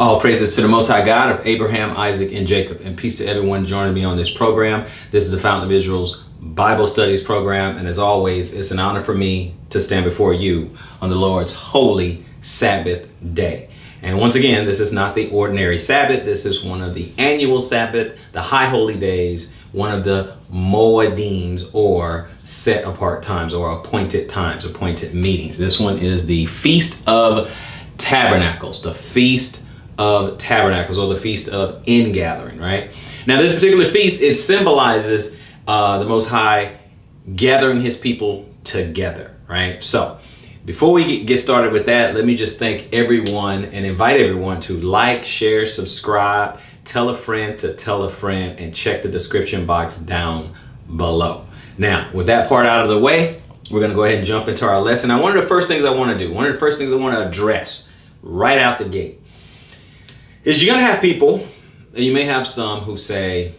All praises to the Most High God of Abraham, Isaac, and Jacob. And peace to everyone joining me on this program. This is the Fountain of Israel's Bible Studies program. And as always, it's an honor for me to stand before you on the Lord's holy Sabbath day. And once again, this is not the ordinary Sabbath. This is one of the annual Sabbath, the high holy days, one of the Moedims, or set apart times, or appointed times, appointed meetings. This one is the Feast of Tabernacles, the Feast of Tabernacles, or the Feast of Ingathering, right? Now, this particular feast, it symbolizes the Most High gathering his people together, right? So before we get started with that, let me just thank everyone and invite everyone to like, share, subscribe, tell a friend to tell a friend, and check the description box down below. Now, with that part out of the way, we're going to go ahead and jump into our lesson. Now, one of the first things I want to do, one of the first things I want to address right out the gate is you're going to have people, and you may have some who say,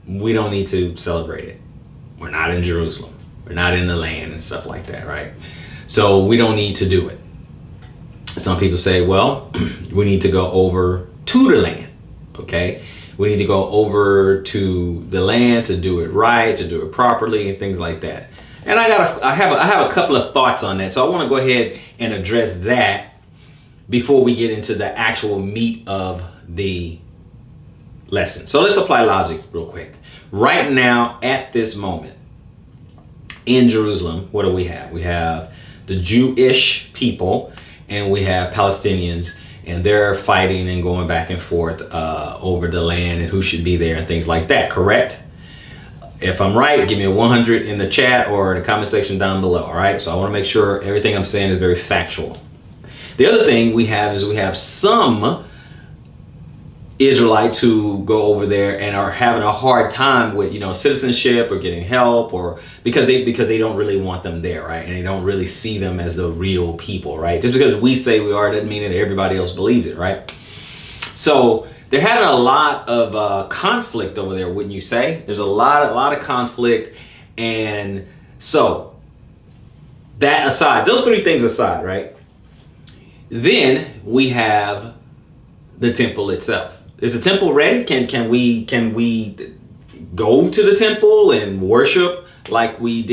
we don't need to celebrate it. We're not in Jerusalem. We're not in the land and stuff like that, right? So we don't need to do it. Some people say, well, we need to go over to the land, okay? We need to go over to the land to do it right, to do it properly, and things like that. And I have a couple of thoughts on that. So I want to go ahead and address that before we get into the actual meat of the lesson. So let's apply logic real quick. Right now, at this moment, in Jerusalem, what do we have? We have the Jewish people and we have Palestinians, and they're fighting and going back and forth over the land and who should be there and things like that, correct? If I'm right, give me a 100 in the chat or in the comment section down below, all right? So I want to make sure everything I'm saying is very factual. The other thing we have is we have some Israelites who go over there and are having a hard time with, citizenship or getting help, or because they don't really want them there, right? And they don't really see them as the real people, right? Just because we say we are doesn't mean that everybody else believes it, right? So they're having a lot of conflict over there, wouldn't you say? There's a lot of conflict, and so that aside, those three things aside, right? Then we have the temple itself. Is the temple ready? Can we go to the temple and worship like we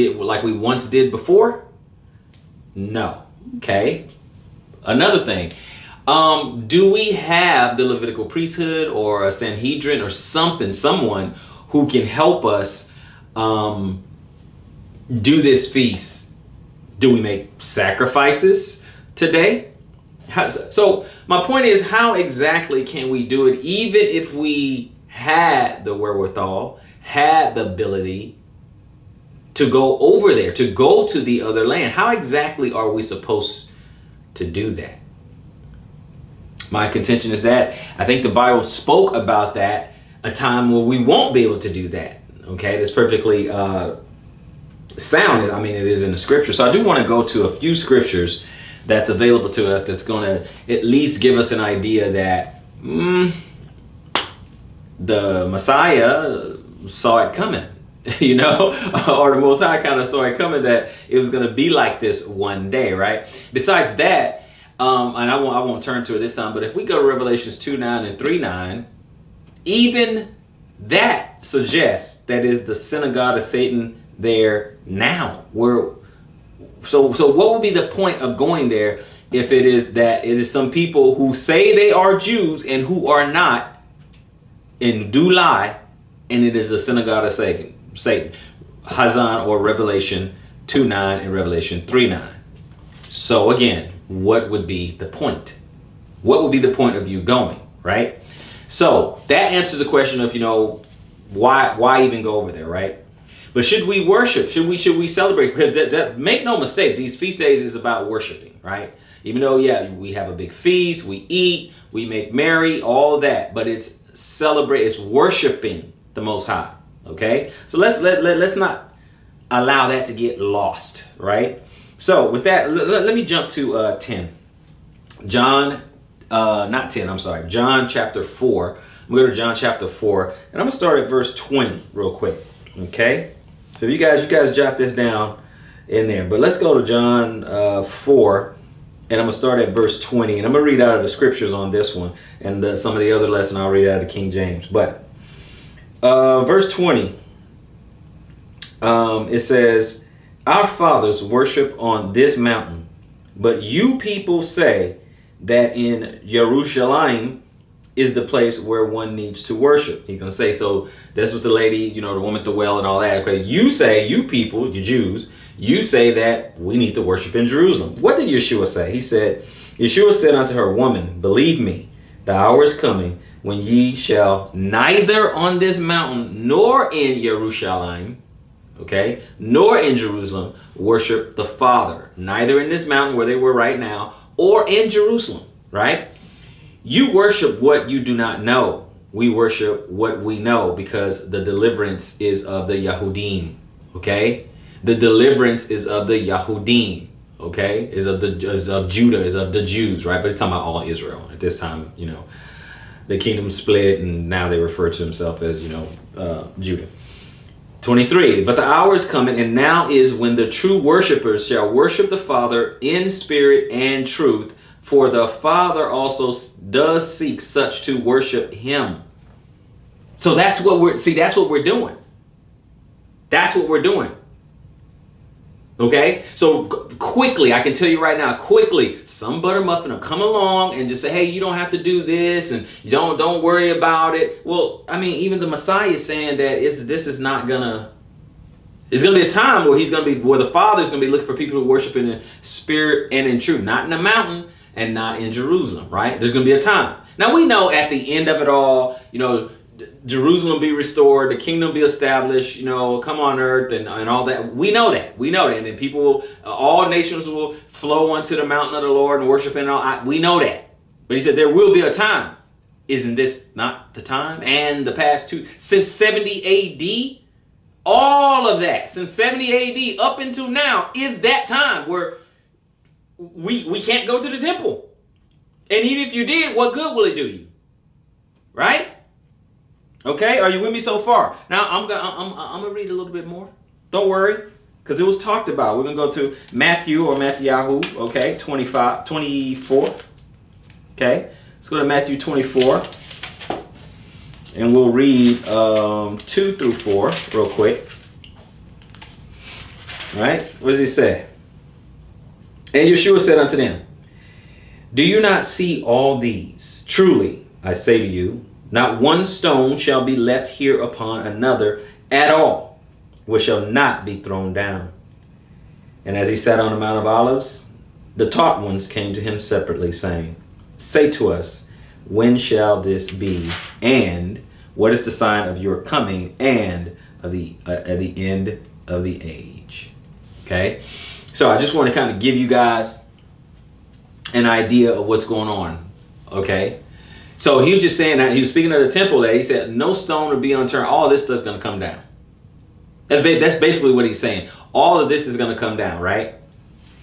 once did before? No. Okay. Another thing. Do we have the Levitical priesthood or a Sanhedrin or someone who can help us do this feast? Do we make sacrifices today? So my point is, how exactly can we do it, even if we had the wherewithal, had the ability to go over there, to go to the other land? How exactly are we supposed to do that? My contention is that I think the Bible spoke about that, a time where we won't be able to do that. Okay, that's perfectly sound. I mean, it is in the scripture. So I do want to go to a few scriptures that's available to us that's going to at least give us an idea that the Messiah saw it coming, or the Most High kind of saw it coming, that it was going to be like this one day, right? Besides that, and I won't turn to it this time, but if we go to Revelations 2:9 and 3:9, even that suggests that is the synagogue of Satan there now. So what would be the point of going there if it is that it is some people who say they are Jews and who are not and do lie, and it is a synagogue of Satan, Hazan, or Revelation 2:9 and Revelation 3:9. So again, what would be the point? What would be the point of you going, right? So that answers the question of, why even go over there, right? But should we worship? Should we celebrate? Because make no mistake, these feast days is about worshiping, right? Even though, we have a big feast, we eat, we make merry, all that, but it's it's worshiping the Most High. Okay, so let's not allow that to get lost, right? So with that, let me jump to 10. John chapter 4. I'm going to John chapter 4, and I'm going to start at verse 20 real quick. Okay. So you guys jot this down in there. But let's go to John 4 And I'm going to start at verse 20. And I'm going to read out of the scriptures on this one. And some of the other lesson I'll read out of King James. But verse 20, it says, our fathers worship on this mountain, but you people say that in Jerusalem is the place where one needs to worship. He's going to say, so that's what the lady, you know, the woman at the well and all that. Okay, you say, you people, the Jews, you say that we need to worship in Jerusalem. What did Yeshua say? He said, Yeshua said unto her, woman, believe me, the hour is coming when ye shall neither on this mountain nor in Jerusalem, okay, nor in Jerusalem worship the Father. Neither in this mountain where they were right now or in Jerusalem, right? You worship what you do not know. We worship what we know because the deliverance is of the Yahudim, okay? The deliverance is of the Yahudim, okay? Is of Judah, is of the Jews, right? But it's talking about all Israel. At this time, you know, the kingdom split and now they refer to himself as, you know, Judah. 23, but the hour is coming and now is when the true worshipers shall worship the Father in spirit and truth, for the Father also does seek such to worship him. So that's what that's what we're doing. That's what we're doing. Okay, so quickly, I can tell you right now, quickly, some butter muffin will come along and just say, hey, you don't have to do this and you don't worry about it. Well, I mean, even the Messiah is saying that this is not gonna, it's gonna be a time where where the Father's gonna be looking for people who worship in the spirit and in truth, not in the mountain and not in Jerusalem, right? There's gonna be a time. Now we know at the end of it all, you know, Jerusalem will be restored, the kingdom will be established, you know, come on earth and all that. We know that. And then people will, all nations will flow onto the mountain of the Lord and worship and all. We know that. But he said there will be a time. Isn't this not the time? And the past since 70 AD, all of that, since 70 AD up until now, is that time where we can't go to the temple. And even if you did, what good will it do you? Right? Okay, are you with me so far? Now I'm gonna read a little bit more. Don't worry, because it was talked about. We're gonna go to Matthew or Matthew, okay, 24. Okay, let's go to Matthew 24, and we'll read 2 through 4 real quick. All right, what does he say? And Yeshua said unto them, do you not see all these? Truly, I say to you, not one stone shall be left here upon another at all, which shall not be thrown down. And as he sat on the Mount of Olives, the taught ones came to him separately, saying, say to us, when shall this be? And what is the sign of your coming and of the end of the age? Okay, so I just want to kind of give you guys an idea of what's going on. Okay. So he was just saying that he was speaking of the temple there. He said, no stone will be unturned. All this stuff's going to come down. That's basically what he's saying. All of this is going to come down, right?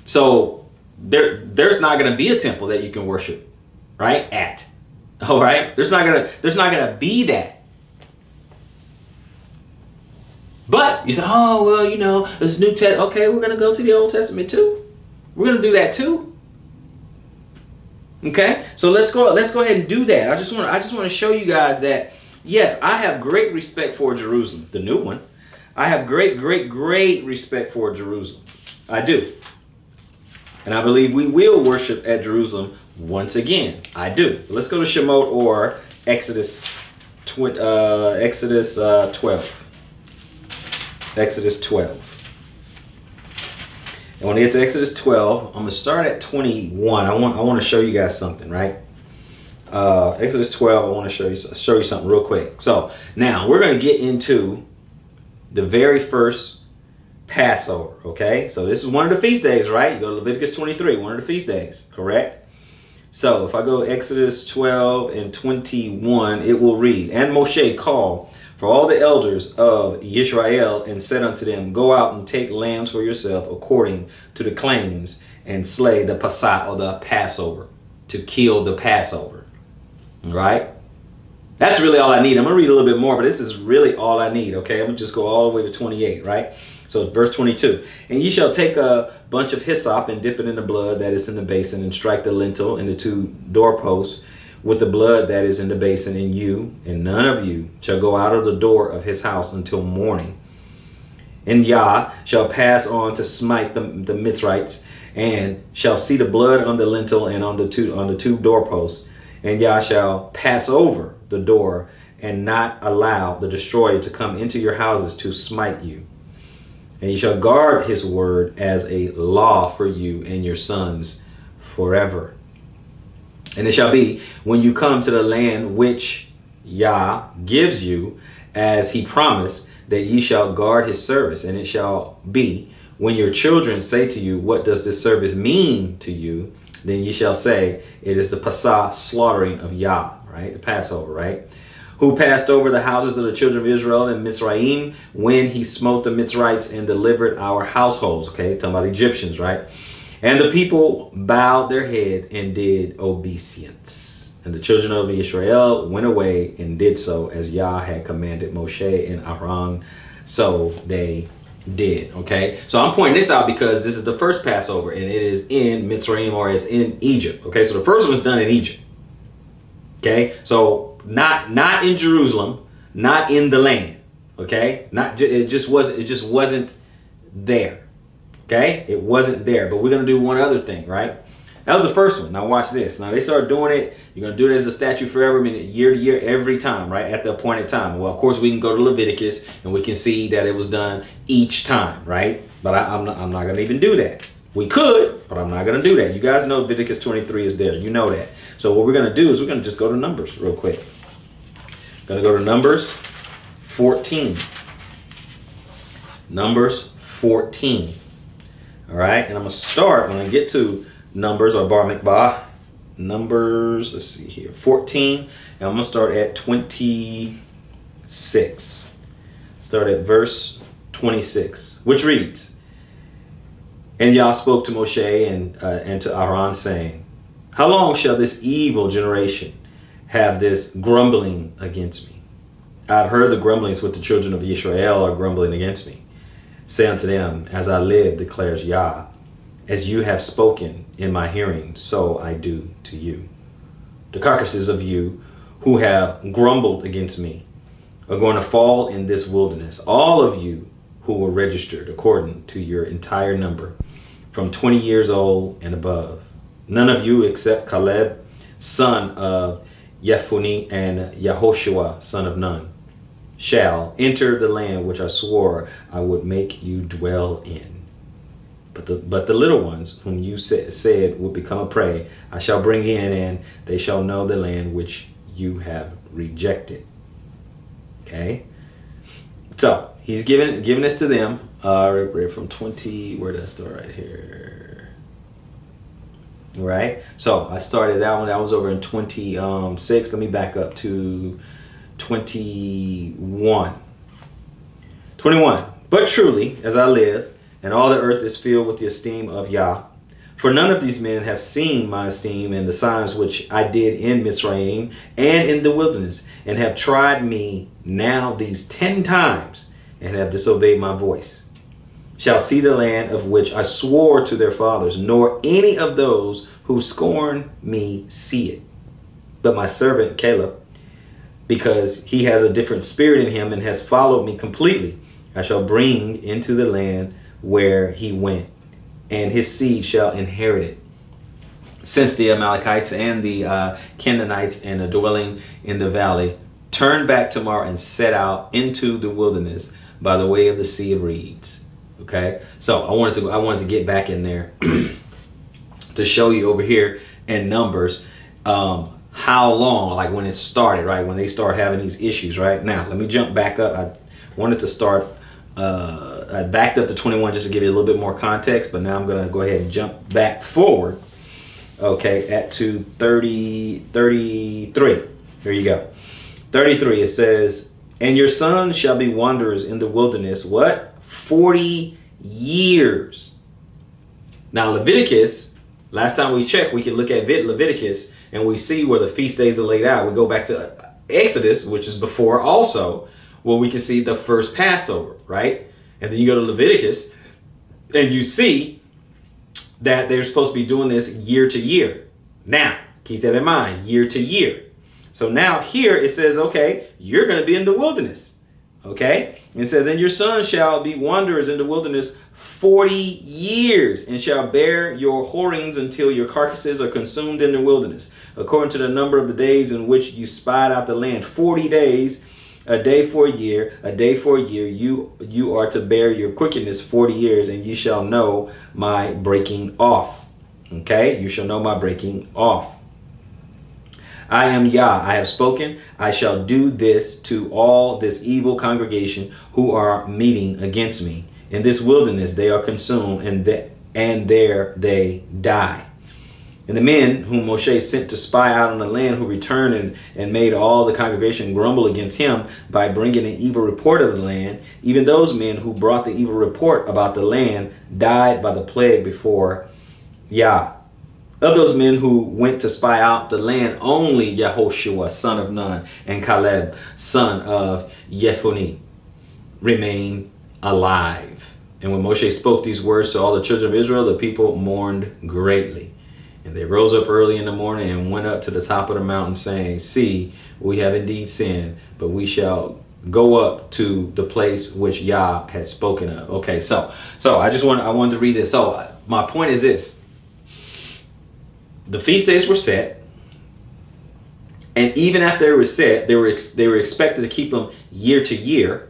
So there's not going to be a temple that you can worship, right? At. All right? There's not going to be that. But you say, oh, well, you know, this New Testament. Okay, we're going to go to the Old Testament too. We're going to do that too. Okay, so let's go ahead and do that. I just want to show you guys that, yes, I have great respect for Jerusalem, the new one. I have great respect for Jerusalem. I do. And I believe we will worship at Jerusalem once again. I do. Let's go to Shemot or Exodus 12. Exodus 12. And when I get to Exodus 12, I'm going to start at 21. I want to show you guys something, right? Exodus 12, I want to show you something real quick. So now we're going to get into the very first Passover, okay? So this is one of the feast days, right? You go to Leviticus 23, one of the feast days, correct? So if I go Exodus 12 and 21, it will read, and Moshe called for all the elders of Israel and said unto them, go out and take lambs for yourself according to the claims and slay the Passah or the Passover, to kill the Passover. All right? That's really all I need. I'm going to read a little bit more, but this is really all I need, okay? I'm going to just go all the way to 28, right? So verse 22, and ye shall take a bunch of hyssop and dip it in the blood that is in the basin, and strike the lintel and the two doorposts with the blood that is in the basin, and you and none of you shall go out of the door of his house until morning. And Yah shall pass on to smite the Mitzrites, and shall see the blood on the lintel and on the two doorposts. And Yah shall pass over the door and not allow the destroyer to come into your houses to smite you. And ye shall guard his word as a law for you and your sons forever. And it shall be when you come to the land which Yah gives you, as he promised, that ye shall guard his service. And it shall be when your children say to you, what does this service mean to you? Then ye shall say, it is the Passah slaughtering of Yah, right? The Passover, right? Who passed over the houses of the children of Israel in Mizraim when he smote the Mitzrites and delivered our households. Okay, talking about Egyptians, right? And the people bowed their head and did obeisance. And the children of Israel went away and did so as Yah had commanded Moshe and Aaron. So they did. Okay, so I'm pointing this out because this is the first Passover and it is in Mitzrayim, or it's in Egypt. Okay, so the first one was done in Egypt. Okay, so not in Jerusalem, not in the land. Okay, it just wasn't there. Okay, it wasn't there. But we're gonna do one other thing, right? That was the first one. Now watch this. Now they started doing it. You're gonna do it as a statute forever, I mean, year to year, every time, right? At the appointed time. Well, of course, we can go to Leviticus and we can see that it was done each time, right? But I'm not gonna even do that. We could, but I'm not gonna do that. You guys know Leviticus 23 is there. You know that. So what we're gonna do is we're gonna just go to Numbers real quick. Gonna go to Numbers 14. Numbers 14. All right, and I'm gonna start when I get to Numbers, or Bar Mikvah. Numbers, let's see here, 14, and I'm gonna start at 26. Start at verse 26, which reads, and Yah spoke to Moshe and to Aaron, saying, how long shall this evil generation have this grumbling against me? I've heard the grumblings with the children of Israel are grumbling against me. Say unto them, as I live, declares Yah, as you have spoken in my hearing, so I do to you. The carcasses of you who have grumbled against me are going to fall in this wilderness. All of you who were registered according to your entire number, from 20 years old and above. None of you except Caleb, son of Yephuneh, and Yehoshua, son of Nun, shall enter the land which I swore I would make you dwell in. But the little ones whom you said would become a prey, I shall bring in, and they shall know the land which you have rejected. Okay? So, he's giving this to them. From 20, where did I start? Right here. Right? So, I started that one. That was over in 26. Let me back up to 21. 21. But truly, as I live, and all the earth is filled with the esteem of Yah, for none of these men have seen my esteem and the signs which I did in Mizraim and in the wilderness, and have tried me now these 10 times, and have disobeyed my voice, shall see the land of which I swore to their fathers, nor any of those who scorn me see it. But my servant Caleb, because he has a different spirit in him and has followed me completely, I shall bring into the land where he went, and his seed shall inherit it. Since the Amalekites and the Canaanites and the dwelling in the valley turn back tomorrow and set out into the wilderness by the way of the Sea of Reeds. Okay, so I wanted to get back in there to show you over here in Numbers how long, like when it started, right? When they start having these issues, right? Now let me jump back up. I wanted to start. I backed up to 21 just to give you a little bit more context, but now I'm going to go ahead and jump back forward, okay, to 33. Here you go. 33, it says, and your sons shall be wanderers in the wilderness, what? 40 years. Now Leviticus, last time we checked, we can look at Leviticus and we see where the feast days are laid out. We go back to Exodus, which is before also, where we can see the first Passover, right? And then you go to Leviticus and you see that they're supposed to be doing this year to year. Now, keep that in mind, year to year. So now here it says, okay, you're going to be in the wilderness. Okay? It says, and your sons shall be wanderers in the wilderness 40 years, and shall bear your whorings until your carcasses are consumed in the wilderness, according to the number of the days in which you spied out the land. 40 days, a day for a year, a day for a year. You are to bear your crookedness 40 years, and you shall know my breaking off. Okay? You shall know my breaking off. I am Yah, I have spoken. I shall do this to all this evil congregation who are meeting against me. In this wilderness they are consumed, and there they die. And the men whom Moshe sent to spy out on the land, who returned and made all the congregation grumble against him by bringing an evil report of the land, even those men who brought the evil report about the land died by the plague before Yah. Of those men who went to spy out the land, only Yehoshua, son of Nun, and Caleb, son of Yephuneh, remained alive. And when Moshe spoke these words to all the children of Israel, the people mourned greatly. And they rose up early in the morning and went up to the top of the mountain, saying, see, we have indeed sinned, but we shall go up to the place which Yah had spoken of. Okay, so I wanted to read this. So my point is this. The feast days were set, and even after they were set, they were expected to keep them year to year,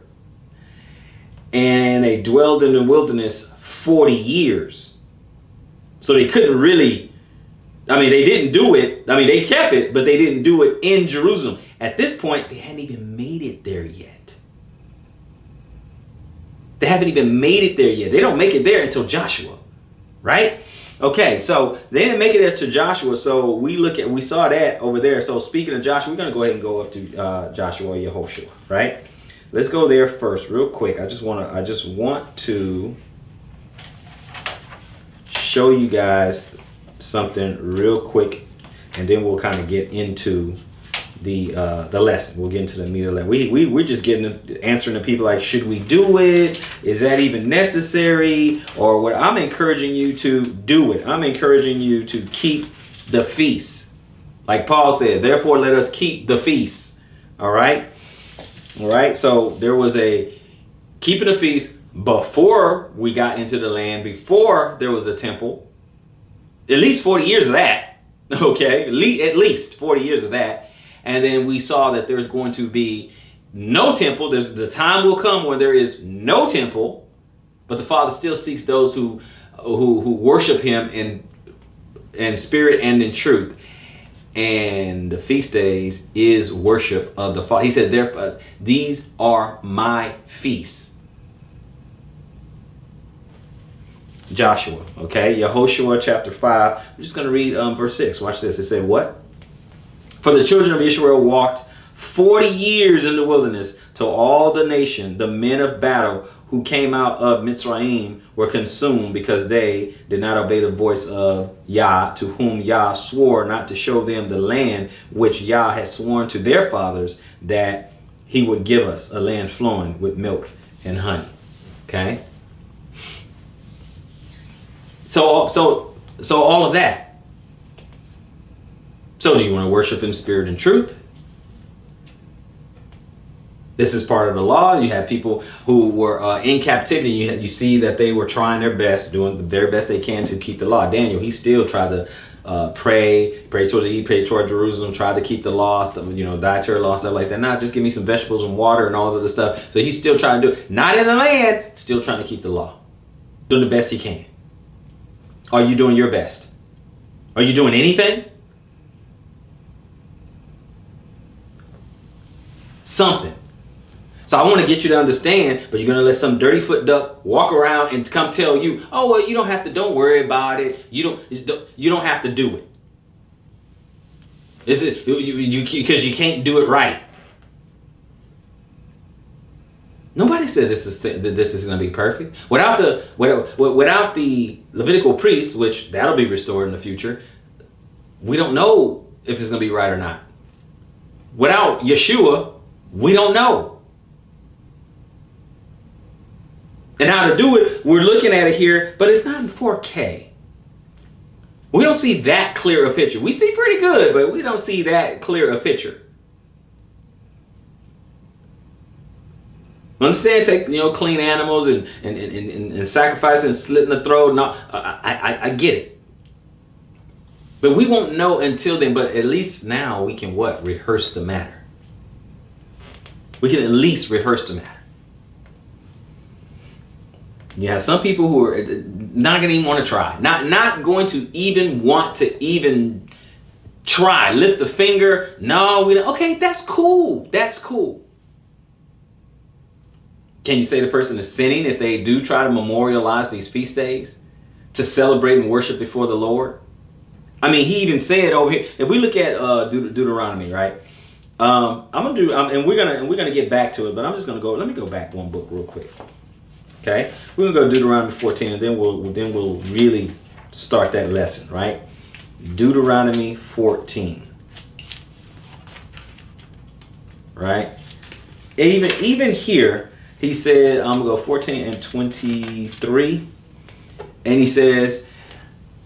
and they dwelled in the wilderness 40 years. So they couldn't really, they didn't do it. They kept it, but they didn't do it in Jerusalem. At this point, they hadn't even made it there yet. They haven't even made it there yet. They don't make it there until Joshua, right? Okay, so they didn't make it as to Joshua, so we saw that over there. So speaking of Joshua, we're going to go ahead and go up to Joshua, Yehoshua, right? Let's go there first, real quick. I just want to show you guys something real quick, and then we'll kind of get into the lesson. We'll get into the meat of the lesson. We're just answering the people like, should we do it? Is that even necessary? Or what? I'm encouraging you to do it. I'm encouraging you to keep the feast. Like Paul said, therefore let us keep the feast. All right? All right? So there was a keeping the feast before we got into the land, before there was a temple. At least 40 years of that. Okay? At least 40 years of that. And then we saw that there's going to be no temple. The time will come when there is no temple, but the Father still seeks those who worship him in spirit and in truth. And the feast days is worship of the Father. He said, therefore, these are my feasts. Joshua, okay? Yehoshua chapter 5. I'm just going to read verse 6. Watch this. It said, what? For the children of Israel walked 40 years in the wilderness till all the nation, the men of battle who came out of Mitzrayim, were consumed because they did not obey the voice of Yah, to whom Yah swore not to show them the land which Yah had sworn to their fathers that he would give us, a land flowing with milk and honey. Okay? So all of that. So do you want to worship in spirit and truth? This is part of the law. You have people who were in captivity. You see that they were trying their best, doing the very best they can to keep the law. Daniel, he still tried to pray towards the east, pray toward Jerusalem, tried to keep the law, dietary law, stuff like that. Not just give me some vegetables and water and all this other stuff. So he's still trying to do it. Not in the land, still trying to keep the law. Doing the best he can. Are you doing your best? Are you doing anything? Something. So I want to get you to understand, but you're going to let some dirty foot duck walk around and come tell you, oh, well, you don't have to, don't worry about it. You don't have to do it. Because you can't do it right. Nobody says this is going to be perfect. Without the Levitical priests, which that'll be restored in the future, we don't know if it's going to be right or not. Without Yeshua, we don't know. And how to do it, we're looking at it here, but it's not in 4K. We don't see that clear a picture. We see pretty good, but we don't see that clear a picture. Understand? Take, clean animals and sacrifice and slitting the throat. No, I get it. But we won't know until then. But at least now we can what? Rehearse the matter. We can at least rehearse the matter. Yeah, some people who are not going to even want to try. Not going to even want to even try. Lift a finger. No, we don't. Okay, that's cool. That's cool. Can you say the person is sinning if they do try to memorialize these feast days to celebrate and worship before the Lord? I mean, he even said over here. If we look at Deuteronomy, right? I'm gonna do, and we're gonna get back to it, but I'm just gonna go. Let me go back one book real quick. Okay, we're gonna go to Deuteronomy 14, and then we'll really start that lesson, right? Deuteronomy 14, right? Even here. He said, I'm going to go 14 and 23. And he says,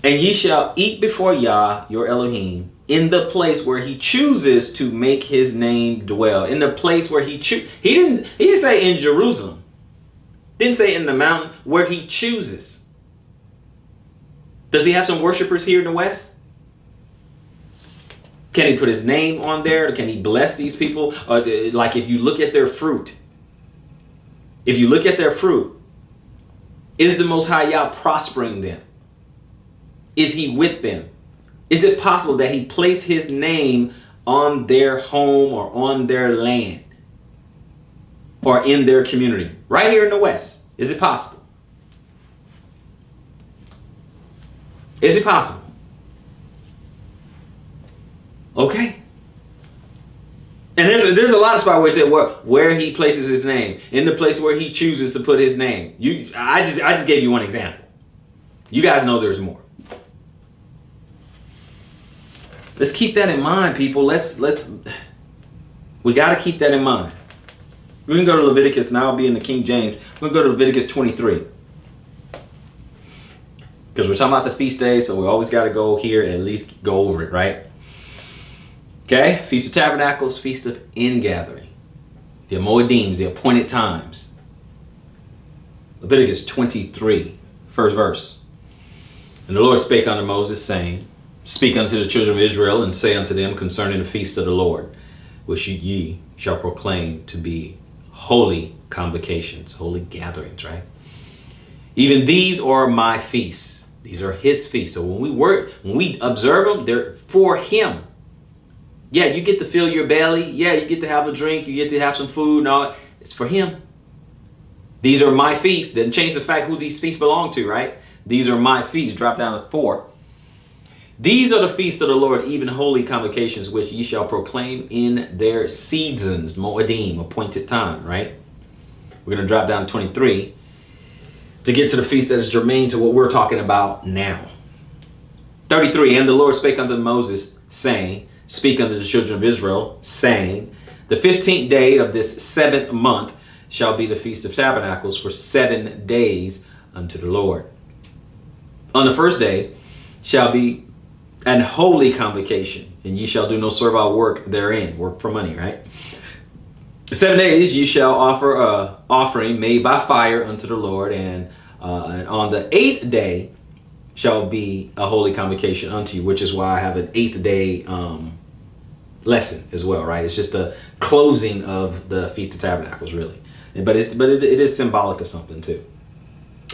and ye shall eat before Yah, your Elohim, in the place where he chooses to make his name dwell. In the place where he didn't say in Jerusalem. Didn't say in the mountain, where he chooses. Does he have some worshipers here in the West? Can he put his name on there? Can he bless these people? Or like if you look at their fruit. If you look at their fruit, is the Most High Yah prospering them? Is he with them? Is it possible that he placed his name on their home or on their land or in their community? Right here in the West. Is it possible? Is it possible? Okay. And there's a lot of spots where he said where he places his name, in the place where he chooses to put his name. I just gave you one example. You guys know there's more. Let's keep that in mind, people. We got to keep that in mind. We can go to Leviticus, and I'll be in the King James. We're going to go to Leviticus 23. Because we're talking about the feast days, so we always got to go here and at least go over it, right? Okay, Feast of Tabernacles, Feast of Ingathering, the Moedims, the appointed times. Leviticus 23, first verse. And the Lord spake unto Moses, saying, Speak unto the children of Israel, and say unto them concerning the feast of the Lord, which ye shall proclaim to be holy convocations, holy gatherings, right? Even these are my feasts. These are his feasts. So when we observe them, they're for him. Yeah, you get to fill your belly. Yeah, you get to have a drink. You get to have some food and all. It's for him. These are my feasts. Doesn't change the fact who these feasts belong to, right? These are my feasts. Drop down to 4. These are the feasts of the Lord, even holy convocations, which ye shall proclaim in their seasons. Moedim, appointed time, right? We're going to drop down to 23 to get to the feast that is germane to what we're talking about now. 33, and the Lord spake unto Moses, saying, Speak unto the children of Israel, saying, The 15th day of this 7th month shall be the Feast of Tabernacles for 7 days unto the Lord. On the first day shall be an holy convocation, and ye shall do no servile work therein. Work for money, right? 7 days ye shall offer a offering made by fire unto the Lord, and on the 8th day shall be a holy convocation unto you, which is why I have an 8th day lesson as well, right? It's just a closing of the Feast of Tabernacles, really. But it is symbolic of something too.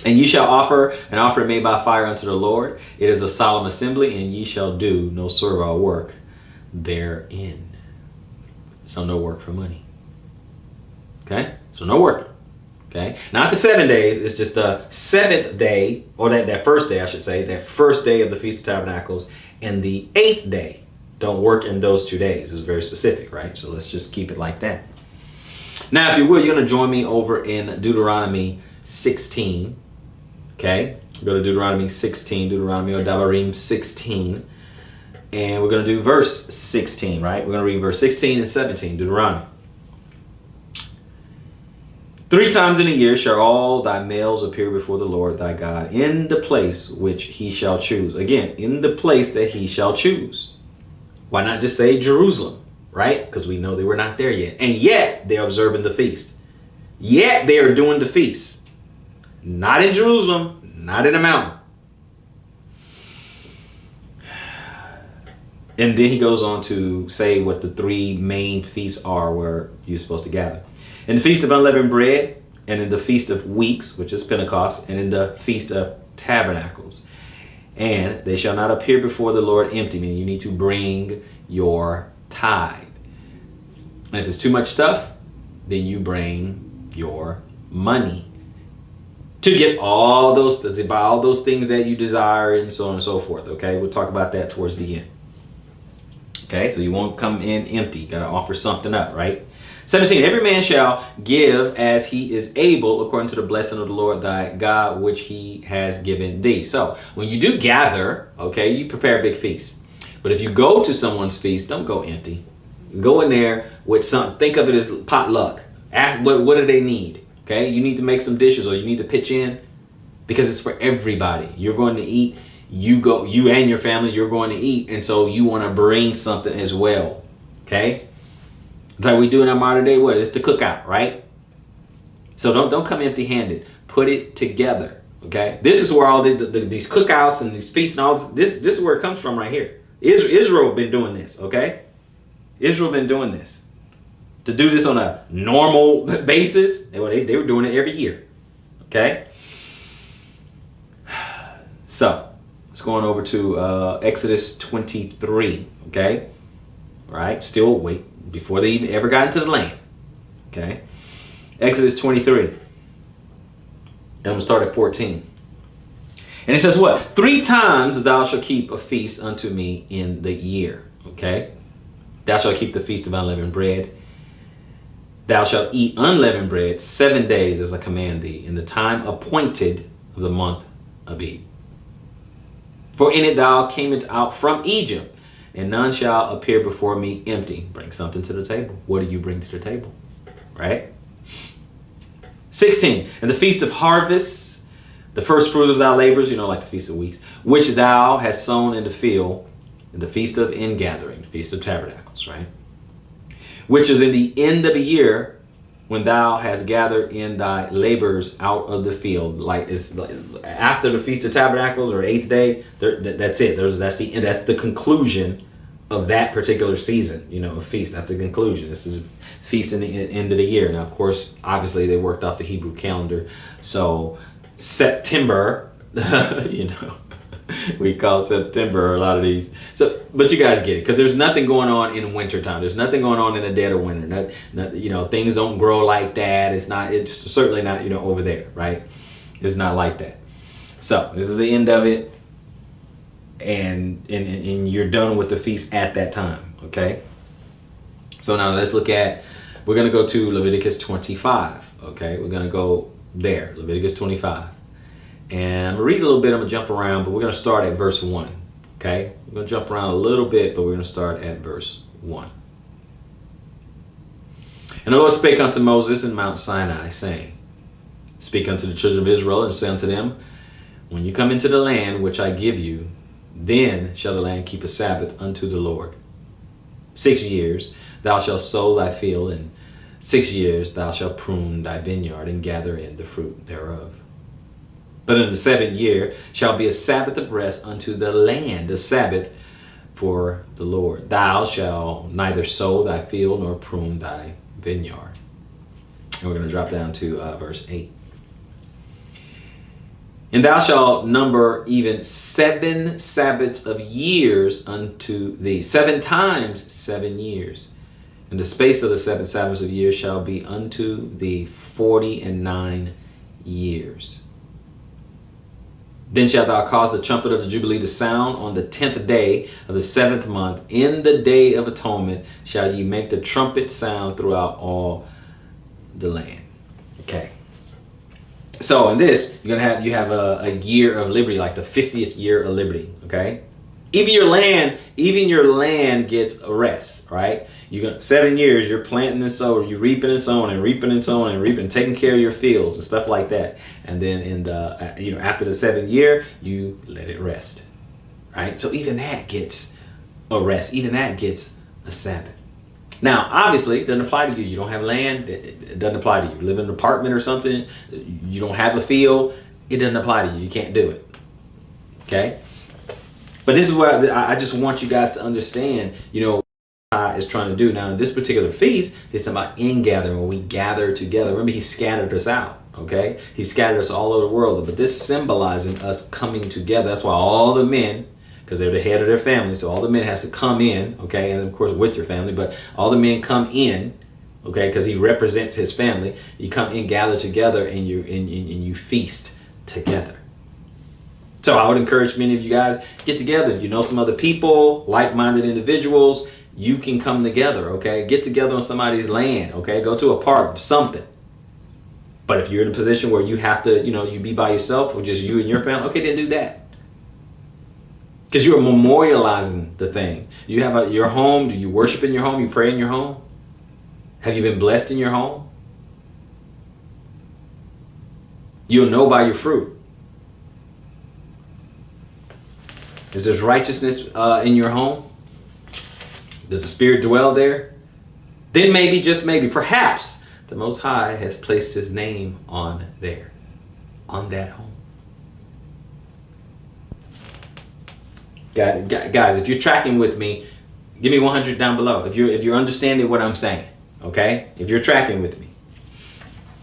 And ye shall offer an offering made by fire unto the Lord. It is a solemn assembly, and ye shall do no servile work therein. So no work for money. Okay? So no work. Okay? Not the 7 days. It's just the 7th day, or that first day, I should say, that first day of the Feast of Tabernacles, and the 8th day. Don't work in those 2 days. It's very specific, right? So let's just keep it like that. Now, if you will, you're going to join me over in Deuteronomy 16. Okay? Go to Deuteronomy 16, Deuteronomy or Devarim 16. And we're going to do verse 16, right? We're going to read verse 16 and 17, Deuteronomy. 3 times in a year shall all thy males appear before the Lord thy God in the place which he shall choose. Again, in the place that he shall choose. Why not just say Jerusalem, right? Because we know they were not there yet. And yet they're observing the feast. Yet they are doing the feast. Not in Jerusalem, not in a mountain. And then he goes on to say what the 3 main feasts are where you're supposed to gather. In the Feast of Unleavened Bread, and in the Feast of Weeks, which is Pentecost, and in the Feast of Tabernacles. And they shall not appear before the Lord empty, meaning you need to bring your tithe. And if it's too much stuff, then you bring your money to get all those, to buy all those things that you desire and so on and so forth. Okay, we'll talk about that towards the end. Okay, so you won't come in empty. You got to offer something up, right? 17, every man shall give as he is able, according to the blessing of the Lord thy God, which he has given thee. So when you do gather, okay, you prepare a big feast. But if you go to someone's feast, don't go empty. Go in there with something. Think of it as potluck. Ask what do they need? Okay, you need to make some dishes, or you need to pitch in, because it's for everybody. You're going to eat. You and your family, you're going to eat, and so you want to bring something as well. Okay. Like we do in our modern day, what? It's the cookout, right? So don't come empty-handed. Put it together, okay? This is where all these cookouts and these feasts and all this is where it comes from right here. Israel been doing this, okay? Israel been doing this. To do this on a normal basis, they were doing it every year, okay? So let's go on over to Exodus 23, okay? All right, still wait. Before they even ever got into the land. Okay. Exodus 23. And I'm going to start at 14. And it says what? 3 times thou shalt keep a feast unto me in the year. Okay. Thou shalt keep the feast of unleavened bread. Thou shalt eat unleavened bread 7 days as I command thee, in the time appointed of the month of Abib. For in it thou camest out from Egypt, and none shall appear before me empty. Bring something to the table. What do you bring to the table? Right? 16. And the feast of harvests, the first fruit of thy labors, like the feast of weeks, which thou hast sown in the field, and the feast of ingathering, the feast of tabernacles, right? Which is in the end of the year, when thou hast gathered in thy labors out of the field. Like it's like after the Feast of Tabernacles, or 8th day, that's it. That's the conclusion of that particular season, a feast. That's the conclusion. This is feast in the end of the year. Now, of course, obviously they worked off the Hebrew calendar. So September, we call September a lot of these. So, but you guys get it, because there's nothing going on in wintertime. There's nothing going on in the dead of winter. Things don't grow like that. It's certainly not, over there, right? It's not like that. So this is the end of it. And you're done with the feast at that time, okay? So now we're going to go to Leviticus 25, okay? We're going to go there, Leviticus 25. And I'm going to read a little bit, I'm going to jump around, but we're going to start at verse 1, okay? We're going to jump around a little bit, but we're going to start at verse 1. And the Lord spake unto Moses in Mount Sinai, saying, Speak unto the children of Israel, and say unto them, When you come into the land which I give you, then shall the land keep a Sabbath unto the Lord. 6 years thou shalt sow thy field, and 6 years thou shalt prune thy vineyard, and gather in the fruit thereof. But in the 7th year shall be a Sabbath of rest unto the land, a Sabbath for the Lord. Thou shalt neither sow thy field nor prune thy vineyard. And we're going to drop down to verse 8. And thou shalt number even 7 Sabbaths of years unto thee, 7 times 7 years. And the space of the 7 Sabbaths of years shall be unto thee 49 years. Then shalt thou cause the trumpet of the Jubilee to sound on the 10th day of the 7th month. In the day of atonement shall ye make the trumpet sound throughout all the land. Okay. So in this, you have a year of liberty, like the 50th year of liberty. Okay. Even your land gets a rest, right? You're gonna 7 years, you're planting and sowing, you're reaping and sowing and reaping and sowing and reaping, taking care of your fields and stuff like that. And then in the after the 7th year, you let it rest, right? So even that gets a rest. Even that gets a Sabbath. Now, obviously, it doesn't apply to you. You don't have land. It doesn't apply to you. You live in an apartment or something. You don't have a field. It doesn't apply to you. You can't do it. Okay? But this is what I just want you guys to understand, is trying to do. Now, in this particular feast, it's about ingathering, when we gather together. Remember, he scattered us out, okay? He scattered us all over the world. But this symbolizing us coming together. That's why all the men, because they're the head of their family, so all the men has to come in, okay? And of course, with your family, but all the men come in, okay? Because he represents his family. You come in, gather together, and you feast together. So I would encourage many of you guys, get together. If you know some other people, like-minded individuals, you can come together, okay? Get together on somebody's land, okay? Go to a park, something. But if you're in a position where you have to, you be by yourself or just you and your family, okay, then do that. Because you're memorializing the thing. You have your home. Do you worship in your home? You pray in your home? Have you been blessed in your home? You'll know by your fruit. Is there righteousness in your home? Does the Spirit dwell there? Then maybe, just maybe, perhaps the Most High has placed his name on there, on that home. Guys, if you're tracking with me, give me 100 down below. If you're understanding what I'm saying, okay? If you're tracking with me.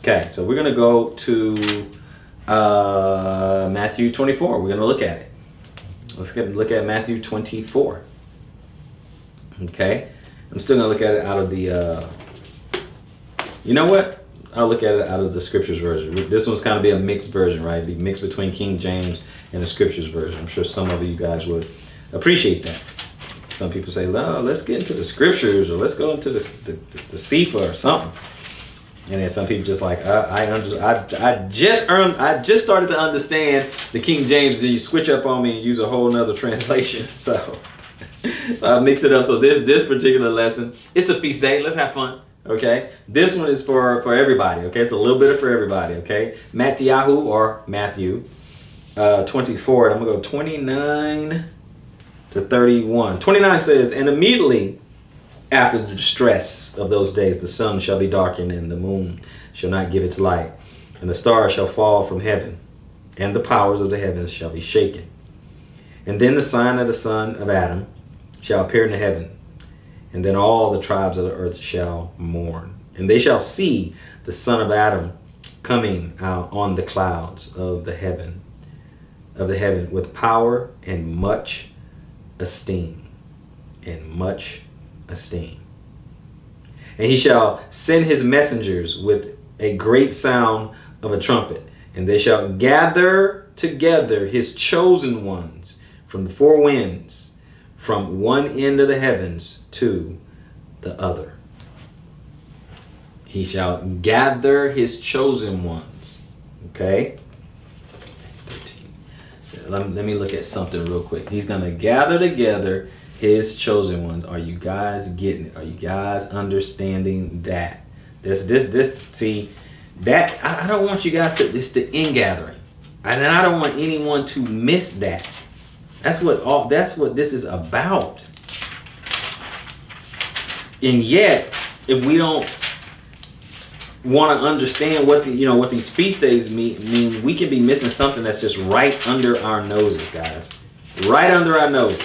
Okay, so we're going to go to Matthew 24. We're going to look at it. Let's look at Matthew 24. Okay? I'm still going to look at it out of the... you know what? I'll look at it out of the Scriptures version. This one's kind of be a mixed version, right? Be mixed between King James and the Scriptures version. I'm sure some of you guys would appreciate that. Some people say, "No, let's get into the Scriptures, or let's go into the Sefer or something." And then some people just like, I just started to understand the King James. Then you switch up on me and use a whole nother translation. So I mix it up. So this particular lesson, it's a feast day. Let's have fun. Okay, this one is for everybody. Okay, it's a little bit for everybody. Okay, Matthew 24. And I'm gonna go 29 to 31. 29 says, "And immediately after the distress of those days, the sun shall be darkened, and the moon shall not give its light, and the stars shall fall from heaven, and the powers of the heavens shall be shaken. And then the sign of the Son of Adam shall appear in the heaven. And then all the tribes of the earth shall mourn. And they shall see the Son of Adam coming out on the clouds of the heaven with power and much esteem. And much esteem. And he shall send his messengers with a great sound of a trumpet. And they shall gather together his chosen ones from the four winds, from one end of the heavens to the other." He shall gather his chosen ones. Okay? 13. So let me look at something real quick. He's going to gather together his chosen ones. Are you guys getting it? Are you guys understanding that? See, that, I don't want you guys to, it's the ingathering. And I don't want anyone to miss that. That's what this is about. And yet, if we don't want to understand what these feast days mean, we can be missing something that's just right under our noses, guys. Right under our noses.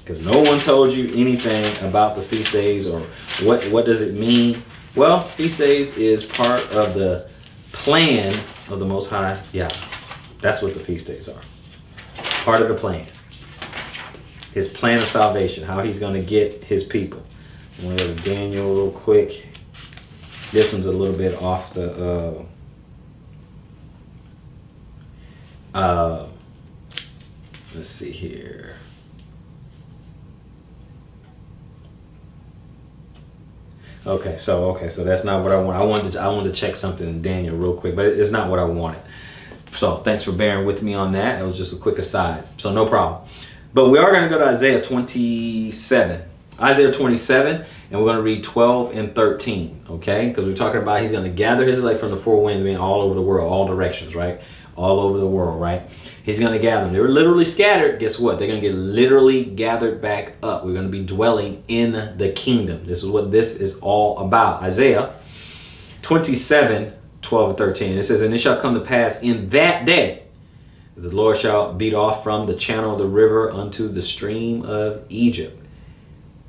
Because no one told you anything about the feast days or what does it mean. Well, feast days is part of the plan of the Most High Yahweh. That's what the feast days are. Part of the plan. His plan of salvation. How he's going to get his people. I'm going to go to Daniel real quick. This one's a little bit off the... let's see here. Okay, so that's not what I want. I wanted to check something in Daniel real quick, but it's not what I wanted. So thanks for bearing with me on that. It was just a quick aside. So no problem. But we are going to go to Isaiah 27. Isaiah 27, and we're going to read 12 and 13, okay? Because we're talking about he's going to gather his elect from the four winds, meaning all over the world, all directions, right? All over the world, right? He's going to gather them. They were literally scattered. Guess what? They're going to get literally gathered back up. We're going to be dwelling in the kingdom. This is what this is all about. Isaiah 27, 12 and 13. It says, and it shall come to pass in that day, the Lord shall beat off from the channel of the river unto the stream of Egypt.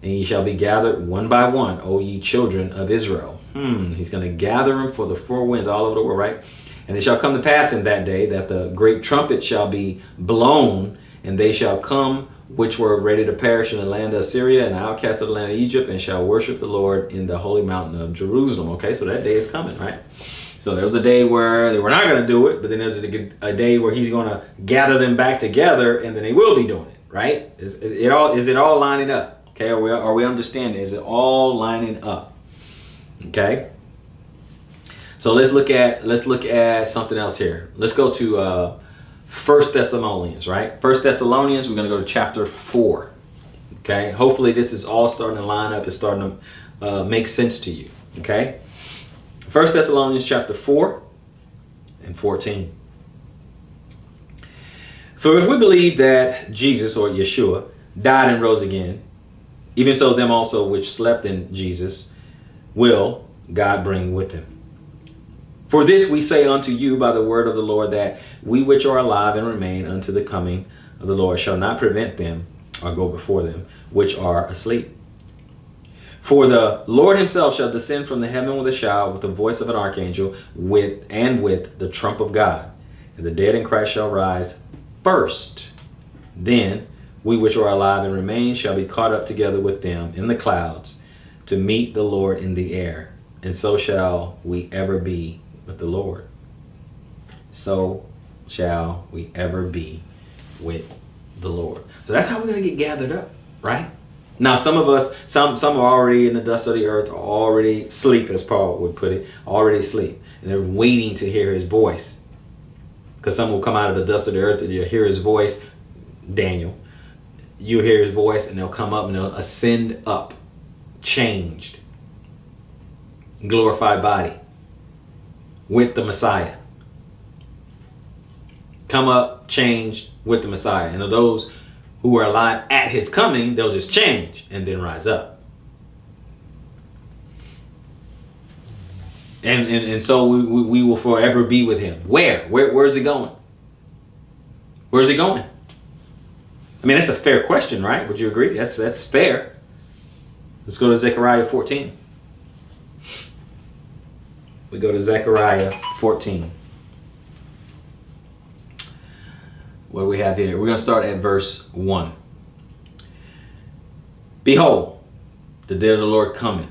And ye shall be gathered one by one, O ye children of Israel. He's going to gather them for the four winds all over the world, right? And it shall come to pass in that day that the great trumpet shall be blown, and they shall come which were ready to perish in the land of Assyria and outcast of the land of Egypt, and shall worship the Lord in the holy mountain of Jerusalem. Okay, so that day is coming, right? So there was a day where they were not going to do it, but then there's a day where he's going to gather them back together, and then they will be doing it, right? Is it all lining up? Okay, are we understanding? Is it all lining up? Okay. So let's look at something else here. Let's go to 1 Thessalonians, right? 1 Thessalonians, we're going to go to chapter 4. Okay. Hopefully this is all starting to line up. It's starting to make sense to you. Okay. 1 Thessalonians chapter 4 and 14. For if we believe that Jesus, or Yeshua, died and rose again, even so them also which slept in Jesus will God bring with him. For this we say unto you by the word of the Lord, that we which are alive and remain unto the coming of the Lord shall not prevent them or go before them which are asleep. For the Lord himself shall descend from the heaven with a shout, with the voice of an archangel, with the trump of God. And the dead in Christ shall rise first. Then we which are alive and remain shall be caught up together with them in the clouds to meet the Lord in the air. And so shall we ever be with the Lord. So shall we ever be with the Lord. So that's how we're going to get gathered up, right? Now, some of us, some are already in the dust of the earth, are already asleep, as Paul would put it, already asleep. And they're waiting to hear his voice. Because some will come out of the dust of the earth and you'll hear his voice, Daniel. You'll hear his voice and they'll come up and they'll ascend up, changed, glorified body, with the Messiah. Come up, changed with the Messiah. And of those who are alive at his coming, they'll just change and then rise up. And so we will forever be with him. Where's it going? Where's it going? I mean, that's a fair question, right? Would you agree? That's fair. Let's go to Zechariah 14. We go to Zechariah 14. What do we have here? We're going to start at verse 1. Behold, the day of the Lord cometh,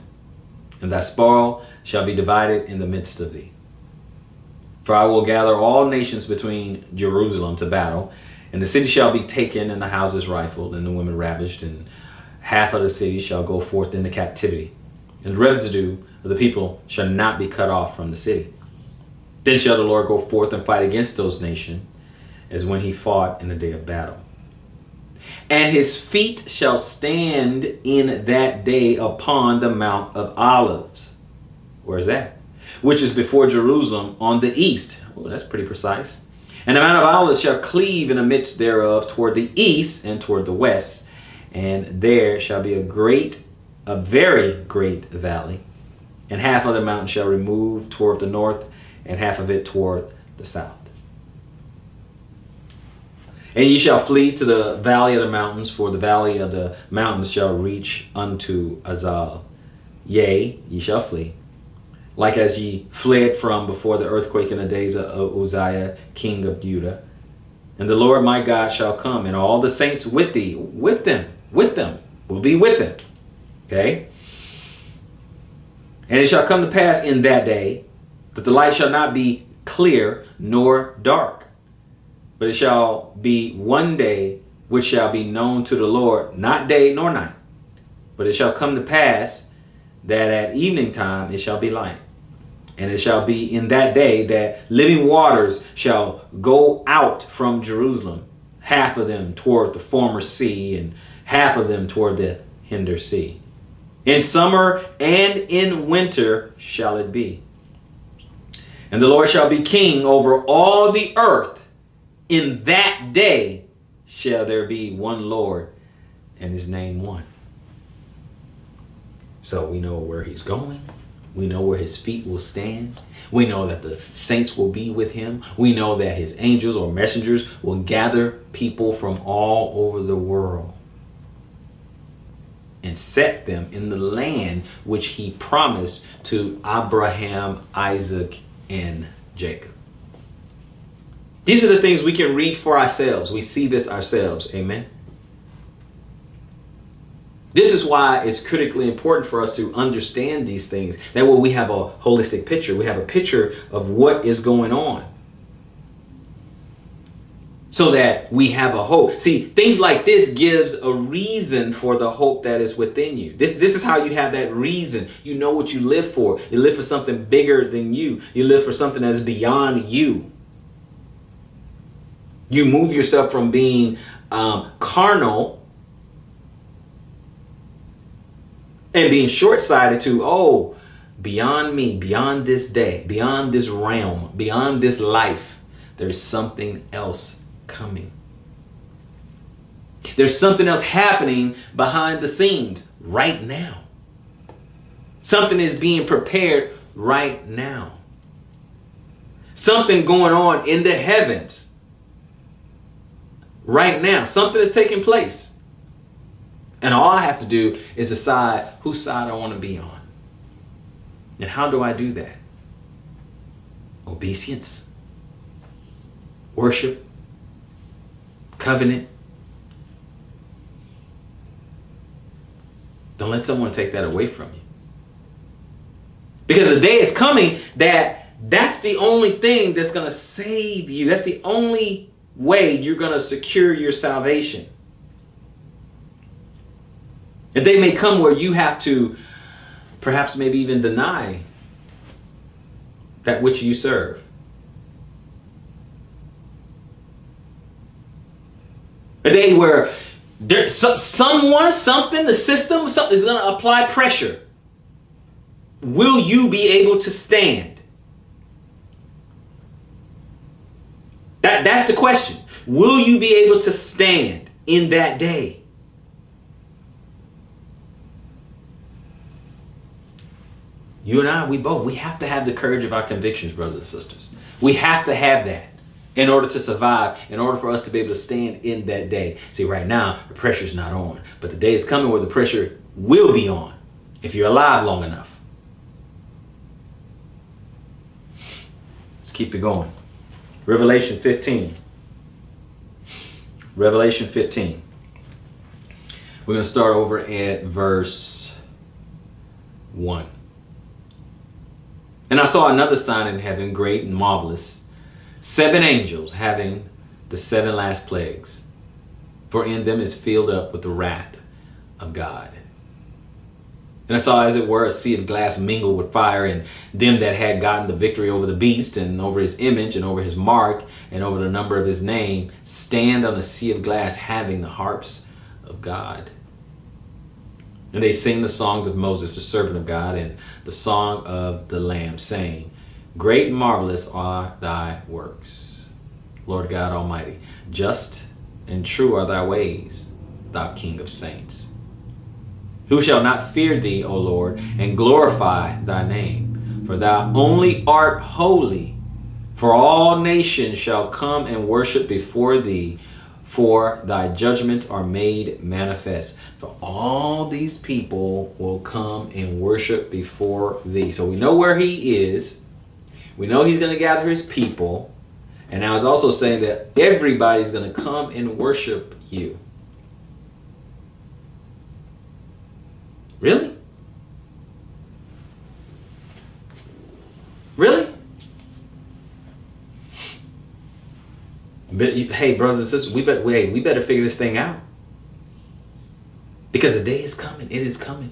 and thy spoil shall be divided in the midst of thee. For I will gather all nations between Jerusalem to battle, and the city shall be taken, and the houses rifled, and the women ravished, and half of the city shall go forth into captivity, and the residue of the people shall not be cut off from the city. Then shall the Lord go forth and fight against those nations, as when he fought in the day of battle. And his feet shall stand in that day upon the Mount of Olives. Where's that? Which is before Jerusalem on the east. Oh, that's pretty precise. And the Mount of Olives shall cleave in the midst thereof toward the east and toward the west. And there shall be a very great valley. And half of the mountain shall remove toward the north, and half of it toward the south. And ye shall flee to the valley of the mountains, for the valley of the mountains shall reach unto Azal. Yea, ye shall flee, like as ye fled from before the earthquake in the days of Uzziah, king of Judah. And the Lord my God shall come, and all the saints with thee, with them, will be with him. Okay? And it shall come to pass in that day, that the light shall not be clear nor dark, but it shall be one day which shall be known to the Lord, not day nor night. But it shall come to pass that at evening time it shall be light. And it shall be in that day that living waters shall go out from Jerusalem, half of them toward the former sea, and half of them toward the hinder sea. In summer and in winter shall it be. And the Lord shall be king over all the earth. In that day shall there be one Lord, and his name one. So we know where he's going. We know where his feet will stand. We know that the saints will be with him. We know that his angels or messengers will gather people from all over the world and set them in the land which he promised to Abraham, Isaac, and Jacob. These are the things we can read for ourselves. We see this ourselves. Amen. This is why it's critically important for us to understand these things. That way we have a holistic picture. We have a picture of what is going on, so that we have a hope. See, things like this gives a reason for the hope that is within you. This is how you have that reason. You know what you live for. You live for something bigger than you. You live for something that is beyond you. You move yourself from being carnal and being short-sighted to, beyond me, beyond this day, beyond this realm, beyond this life, there's something else coming. There's something else happening behind the scenes right now. Something is being prepared right now. Something going on in the heavens right now. Something is taking place. And all I have to do is decide whose side I want to be on. And how do I do that? Obeisance, worship, covenant. Don't let someone take that away from you. Because the day is coming that's the only thing that's going to save you. That's the only way you're going to secure your salvation. And they may come where you have to perhaps maybe even deny that which you serve. A day where there's someone, something, the system, something is going to apply pressure. Will you be able to stand? That's the question. Will you be able to stand in that day? You and I, we have to have the courage of our convictions, brothers and sisters. We have to have that in order to survive, in order for us to be able to stand in that day. See, right now, the pressure's not on, but the day is coming where the pressure will be on if you're alive long enough. Let's keep it going. Revelation 15. Revelation 15. We're going to start over at verse 1. And I saw another sign in heaven, great and marvelous, 7 angels having the 7 last plagues. For in them is filled up with the wrath of God. And I saw, as it were, a sea of glass mingled with fire, and them that had gotten the victory over the beast, and over his image, and over his mark, and over the number of his name, stand on a sea of glass, having the harps of God. And they sing the songs of Moses, the servant of God, and the song of the Lamb, saying, Great and marvelous are thy works, Lord God Almighty. Just and true are thy ways, thou King of saints. Who shall not fear thee, O Lord, and glorify thy name? For thou only art holy, for all nations shall come and worship before thee, for thy judgments are made manifest. For all these people will come and worship before thee. So we know where he is. We know he's going to gather his people. And now it's also saying that everybody's going to come and worship you. Really? Really? But, hey, brothers and sisters, we better figure this thing out. Because the day is coming. It is coming.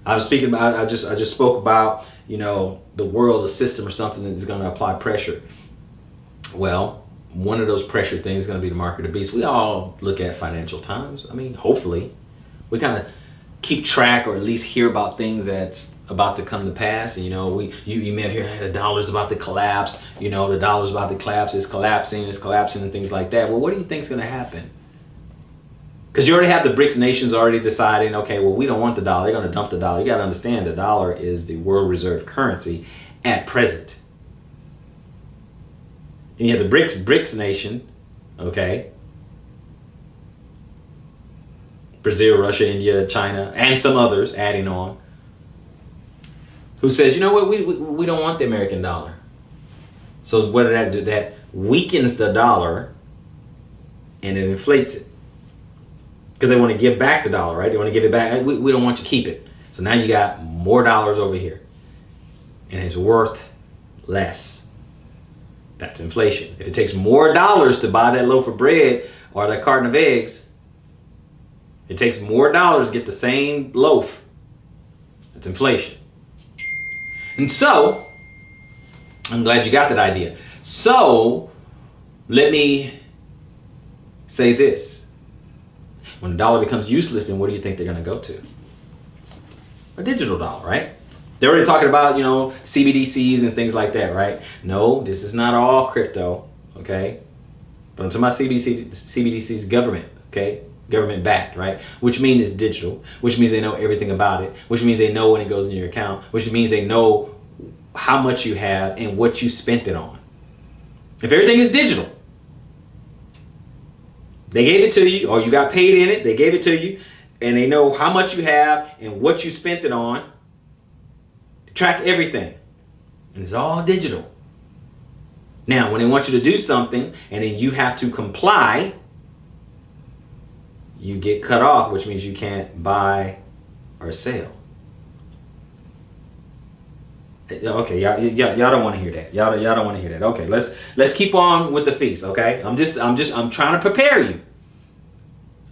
I was speaking about, I just spoke about, the world, a system or something that is going to apply pressure. Well, one of those pressure things is going to be the mark of the beast. We all look at Financial Times. I mean, hopefully, we kind of keep track or at least hear about things that's about to come to pass. And you may have heard, hey, the dollar's about to collapse. The dollar's about to collapse. It's collapsing, and things like that. Well, what do you think is going to happen? Because you already have the BRICS nations already deciding, okay, well, we don't want the dollar. They're going to dump the dollar. You got to understand the dollar is the world reserve currency at present. And you have the BRICS nation, okay? Brazil, Russia, India, China, and some others adding on, who says, you know what, we don't want the American dollar. So what did that do? That weakens the dollar and it inflates it. Because they want to give back the dollar, right? They want to give it back. We don't want you to keep it. So now you got more dollars over here. And it's worth less. That's inflation. If it takes more dollars to buy that loaf of bread or that carton of eggs, it takes more dollars to get the same loaf. That's inflation. And so, I'm glad you got that idea. So, let me say this. When the dollar becomes useless, then what do you think they're going to go to? A digital dollar, right? They're already talking about, CBDCs and things like that, right? No, this is not all crypto, okay? But I'm talking about CBDC's government, okay? Government backed, right? Which means it's digital, which means they know everything about it, which means they know when it goes in your account, which means they know how much you have and what you spent it on. If everything is digital, they gave it to you, or you got paid in it, they gave it to you, and they know how much you have and what you spent it on. Track everything. And it's all digital. Now, when they want you to do something and then you have to comply, you get cut off, which means you can't buy or sell. Okay, y'all don't want to hear that. Y'all don't want to hear that. Okay, let's keep on with the feast. Okay, I'm trying to prepare you.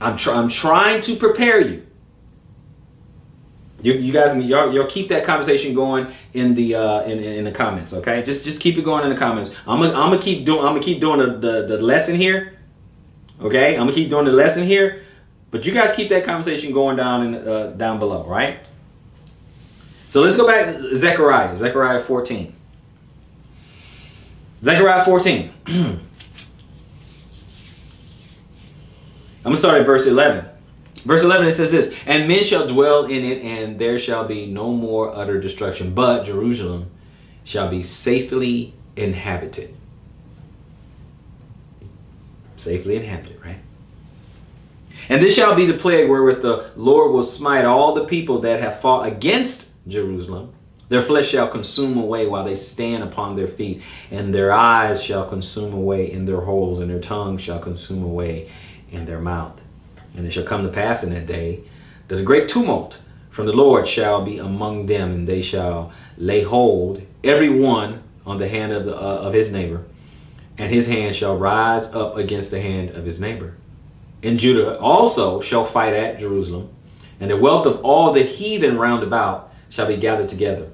I'm trying to prepare you. You guys, y'all keep that conversation going in the comments. Okay, just keep it going in the comments. I'm gonna keep doing the lesson here. Okay, I'm gonna keep doing the lesson here, but you guys keep that conversation going down below, right? So let's go back to Zechariah 14. Zechariah 14. I'm going to start at verse 11. Verse 11, it says this, and men shall dwell in it, and there shall be no more utter destruction, but Jerusalem shall be safely inhabited. Safely inhabited, right? And this shall be the plague wherewith the Lord will smite all the people that have fought against Jerusalem. Their flesh shall consume away while they stand upon their feet, and their eyes shall consume away in their holes, and their tongue shall consume away in their mouth. And it shall come to pass in that day that a great tumult from the Lord shall be among them, and they shall lay hold every one on the hand of his neighbor, and his hand shall rise up against the hand of his neighbor. And Judah also shall fight at Jerusalem, and the wealth of all the heathen round about shall be gathered together,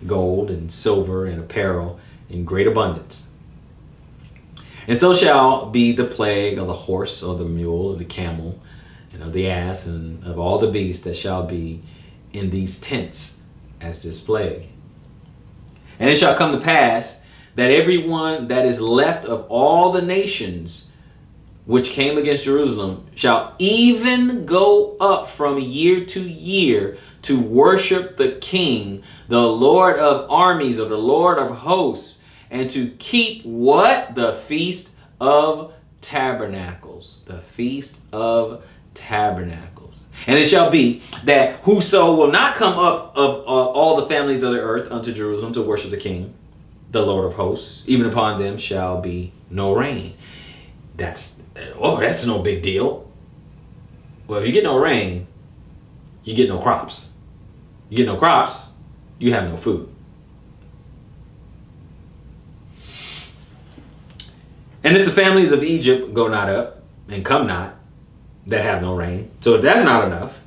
gold and silver and apparel in great abundance. And so shall be the plague of the horse or the mule or the camel and of the ass and of all the beasts that shall be in these tents as this plague. And it shall come to pass that everyone that is left of all the nations which came against Jerusalem shall even go up from year to year to worship the King, the Lord of armies, or the Lord of hosts, and to keep what? The Feast of Tabernacles. The Feast of Tabernacles. And it shall be that whoso will not come up of all the families of the earth unto Jerusalem to worship the King, the Lord of hosts, even upon them shall be no rain. That's no big deal. Well, if you get no rain, you get no crops. You get no crops, you have no food. And if the families of Egypt go not up and come not, that have no rain, so if that's not enough,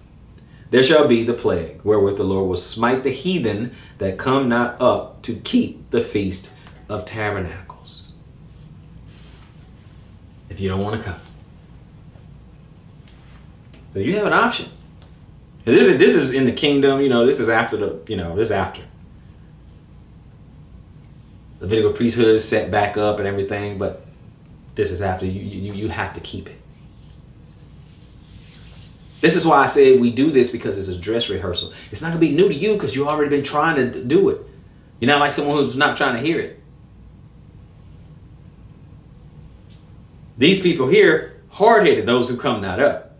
there shall be the plague wherewith the Lord will smite the heathen that come not up to keep the Feast of Tabernacles. you don't want to come. So you have an option. This is in the kingdom, this is after this is after. The Levitical priesthood is set back up and everything, but this is after. You have to keep it. This is why I say we do this, because it's a dress rehearsal. It's not going to be new to you because you've already been trying to do it. You're not like someone who's not trying to hear it. These people here, hard-headed, those who come not up.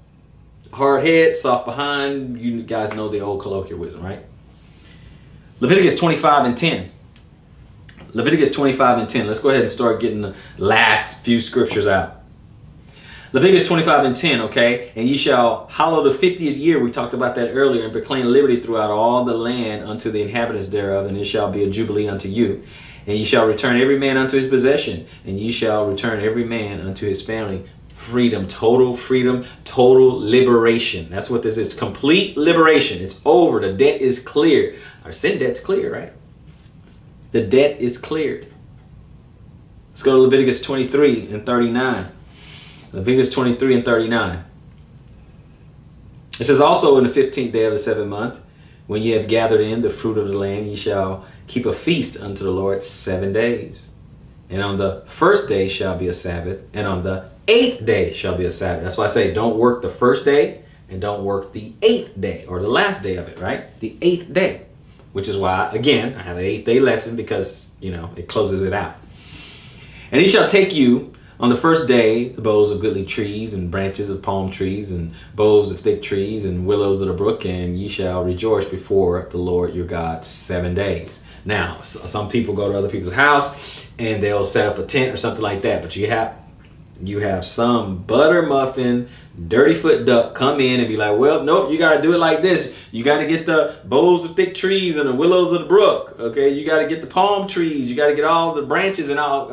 Hard head, soft behind. You guys know the old colloquialism, right? Leviticus 25 and 10. Leviticus 25 and 10. Let's go ahead and start getting the last few scriptures out. Leviticus 25 and 10, okay? And ye shall hallow the 50th year, we talked about that earlier, and proclaim liberty throughout all the land unto the inhabitants thereof, and it shall be a jubilee unto you. And ye shall return every man unto his possession, and ye shall return every man unto his family. Freedom, total liberation. That's what this is. Complete liberation. It's over. The debt is cleared. Our sin debt's clear, right? The debt is cleared. Let's go to Leviticus 23 and 39. Leviticus 23 and 39. It says, also in the 15th day of the 7th month, when ye have gathered in the fruit of the land, ye shall keep a feast unto the Lord 7 days. And on the first day shall be a Sabbath, and on the 8th day shall be a Sabbath. That's why I say don't work the first day and don't work the 8th day, or the last day of it, right? The 8th day, which is why, again, I have an 8th day lesson, because, it closes it out. And he shall take you on the first day the boughs of goodly trees and branches of palm trees and boughs of thick trees and willows of the brook, and ye shall rejoice before the Lord your God 7 days. Now, some people go to other people's house and they'll set up a tent or something like that, but you have some butter muffin, dirty foot duck come in and be like, well, nope, you got to do it like this. You got to get the boughs of thick trees and the willows of the brook. Okay, you got to get the palm trees. You got to get all the branches and all.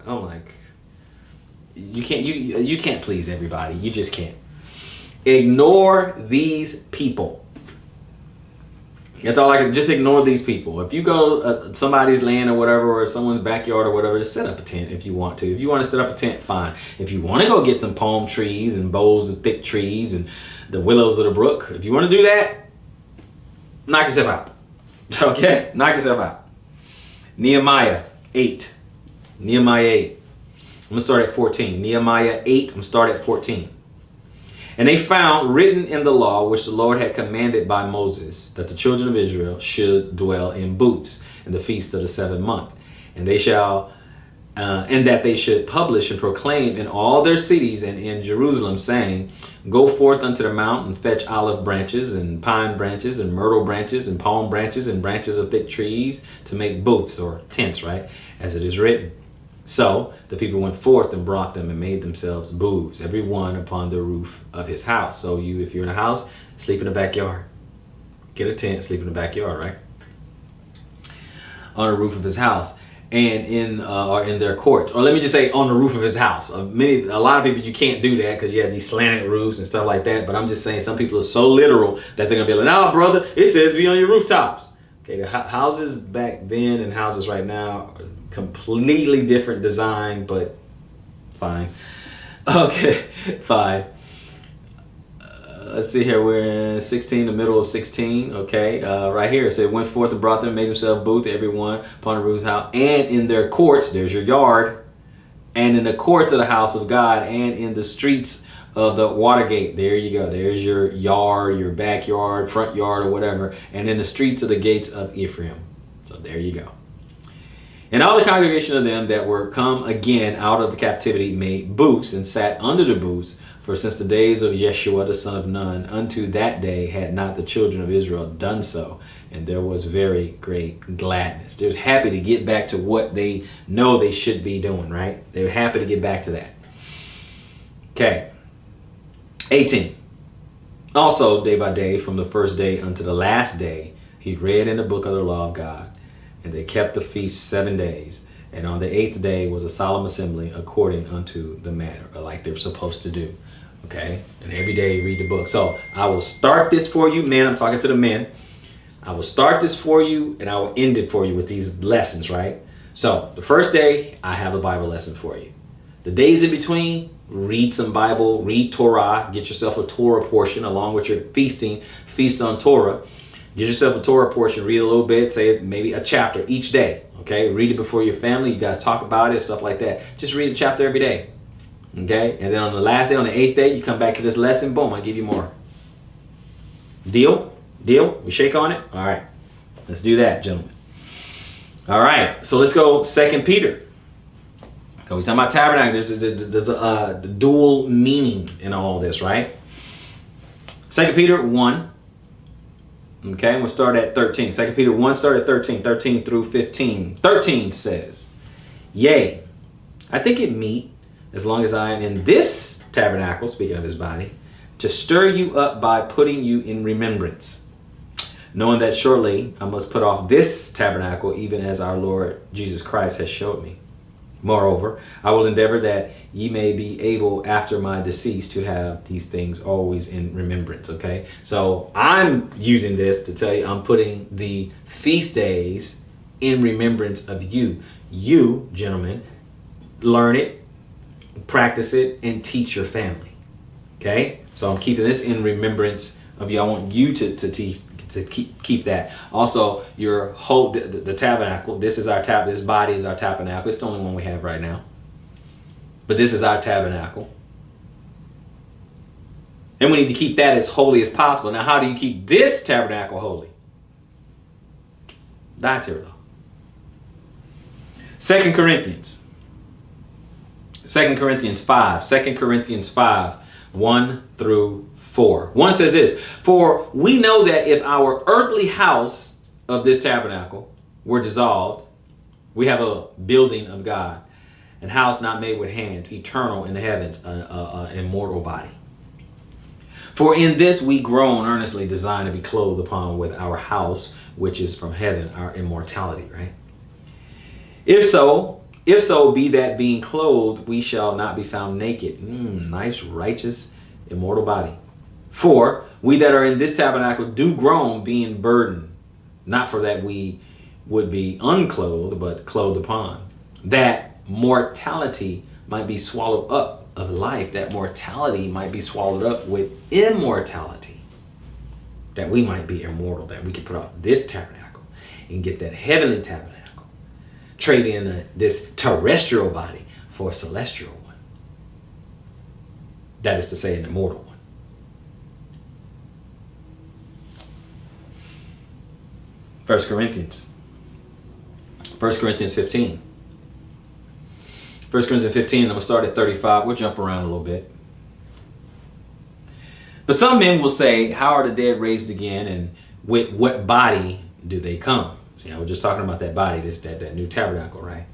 I'm like, you can't please everybody. You just can't. Ignore these people. That's all I can. Just ignore these people. If you go somebody's land or whatever, or someone's backyard or whatever, just set up a tent if you want to. If you want to set up a tent, fine. If you want to go get some palm trees and boughs of thick trees and the willows of the brook, if you want to do that, knock yourself out. Okay? Knock yourself out. Nehemiah 8. Nehemiah 8. I'm going to start at 14. Nehemiah 8, I'm going to start at 14. And they found written in the law, which the Lord had commanded by Moses, that the children of Israel should dwell in booths in the feast of the 7th month. And they shall, and that they should publish and proclaim in all their cities and in Jerusalem, saying, go forth unto the mount and fetch olive branches and pine branches and myrtle branches and palm branches and branches of thick trees to make booths, or tents, right? As it is written. So the people went forth and brought them and made themselves booths, every one upon the roof of his house. So if you're in a house, sleep in the backyard. Get a tent, sleep in the backyard, right? On the roof of his house, and in their courts. Or let me just say, on the roof of his house. A lot of people, you can't do that because you have these slanted roofs and stuff like that. But I'm just saying, some people are so literal that they're gonna be like, no, brother, it says be on your rooftops. Okay, the houses back then and houses right now, completely different design, but fine. Okay, fine. Let's see here. We're in 16, the middle of 16. Okay, right here it said, went forth and brought them, made themselves booths, everyone upon the roof's house, and in their courts. There's your yard, and in the courts of the house of God, and in the streets of the Watergate. There you go. There's your yard, your backyard, front yard, or whatever, and in the streets of the gates of Ephraim. So there you go. And all the congregation of them that were come again out of the captivity made booths and sat under the booths. For since the days of Yeshua the son of Nun, unto that day had not the children of Israel done so. And there was very great gladness. They're happy to get back to what they know they should be doing, right? They're happy to get back to that. Okay. 18. Also, day by day, from the first day unto the last day, he read in the book of the law of God. And they kept the feast 7 days. And on the 8th day was a solemn assembly according unto the manner, or like they're supposed to do. Okay? And every day you read the book. So I will start this for you, men. I'm talking to the men. I will start this for you and I will end it for you with these lessons, right? So the first day, I have a Bible lesson for you. The days in between, read some Bible, read Torah, get yourself a Torah portion along with your feast on Torah. Get yourself a Torah portion, read a little bit, say maybe a chapter each day. Okay, read it before your family. You guys talk about it, stuff like that. Just read a chapter every day. Okay, and then on the last day, on the 8th day, you come back to this lesson. Boom, I give you more. Deal? Deal? We shake on it? All right, let's do that, gentlemen. All right, so let's go 2 Peter. So we're talking about tabernacle. There's a dual meaning in all this, right? 2 Peter 1. Okay, we'll start at 13. 2 Peter 1, start at 13. 13 through 15. 13 says, Yea, I think it meet, as long as I am in this tabernacle, speaking of his body, to stir you up by putting you in remembrance, knowing that shortly I must put off this tabernacle, even as our Lord Jesus Christ has showed me. Moreover, I will endeavor that ye may be able after my decease to have these things always in remembrance. Okay, so I'm using this to tell you I'm putting the feast days in remembrance of you. You, gentlemen, learn it, practice it, and teach your family. Okay, so I'm keeping this in remembrance of you. I want you to keep that. Also, your whole the tabernacle. This body is our tabernacle. It's the only one we have right now. But this is our tabernacle. And we need to keep that as holy as possible. Now, how do you keep this tabernacle holy? Dietary law. 2 Corinthians 5. 2 Corinthians 5, 1 through 4. 1 says this, For we know that if our earthly house of this tabernacle were dissolved, we have a building of God, an house not made with hands, eternal in the heavens, an immortal body. For in this we groan, earnestly designed to be clothed upon with our house, which is from heaven, our immortality, right? If so be that being clothed, we shall not be found naked. Nice, righteous, immortal body. For we that are in this tabernacle do groan, being burdened, not for that we would be unclothed, but clothed upon, that mortality might be swallowed up of life, that mortality might be swallowed up with immortality, that we might be immortal, that we can put off this tabernacle and get that heavenly tabernacle, trade in this terrestrial body for a celestial one. That is to say, an immortal one. 1 Corinthians 15. 1 Corinthians 15, I'm going to start at 35. We'll jump around a little bit. But some men will say, how are the dead raised again, and with what body do they come? See, we're just talking about that body, that new tabernacle, right?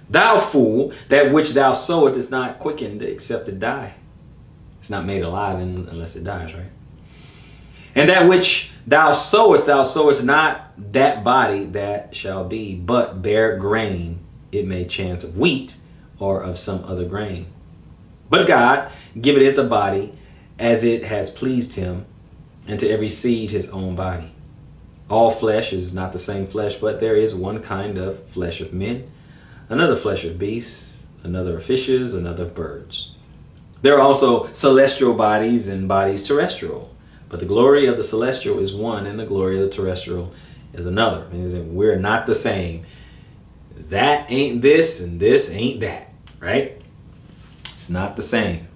Thou fool, that which thou sowest is not quickened except to die. It's not made alive unless it dies, right? And that which thou sowest not that body that shall be, but bare grain, it may chance of wheat or of some other grain. But God giveth it the body as it has pleased him, and to every seed his own body. All flesh is not the same flesh, but there is one kind of flesh of men, another flesh of beasts, another of fishes, another of birds. There are also celestial bodies and bodies terrestrial. But the glory of the celestial is one, and the glory of the terrestrial is another. And we're not the same. That ain't this, and this ain't that, right? It's not the same.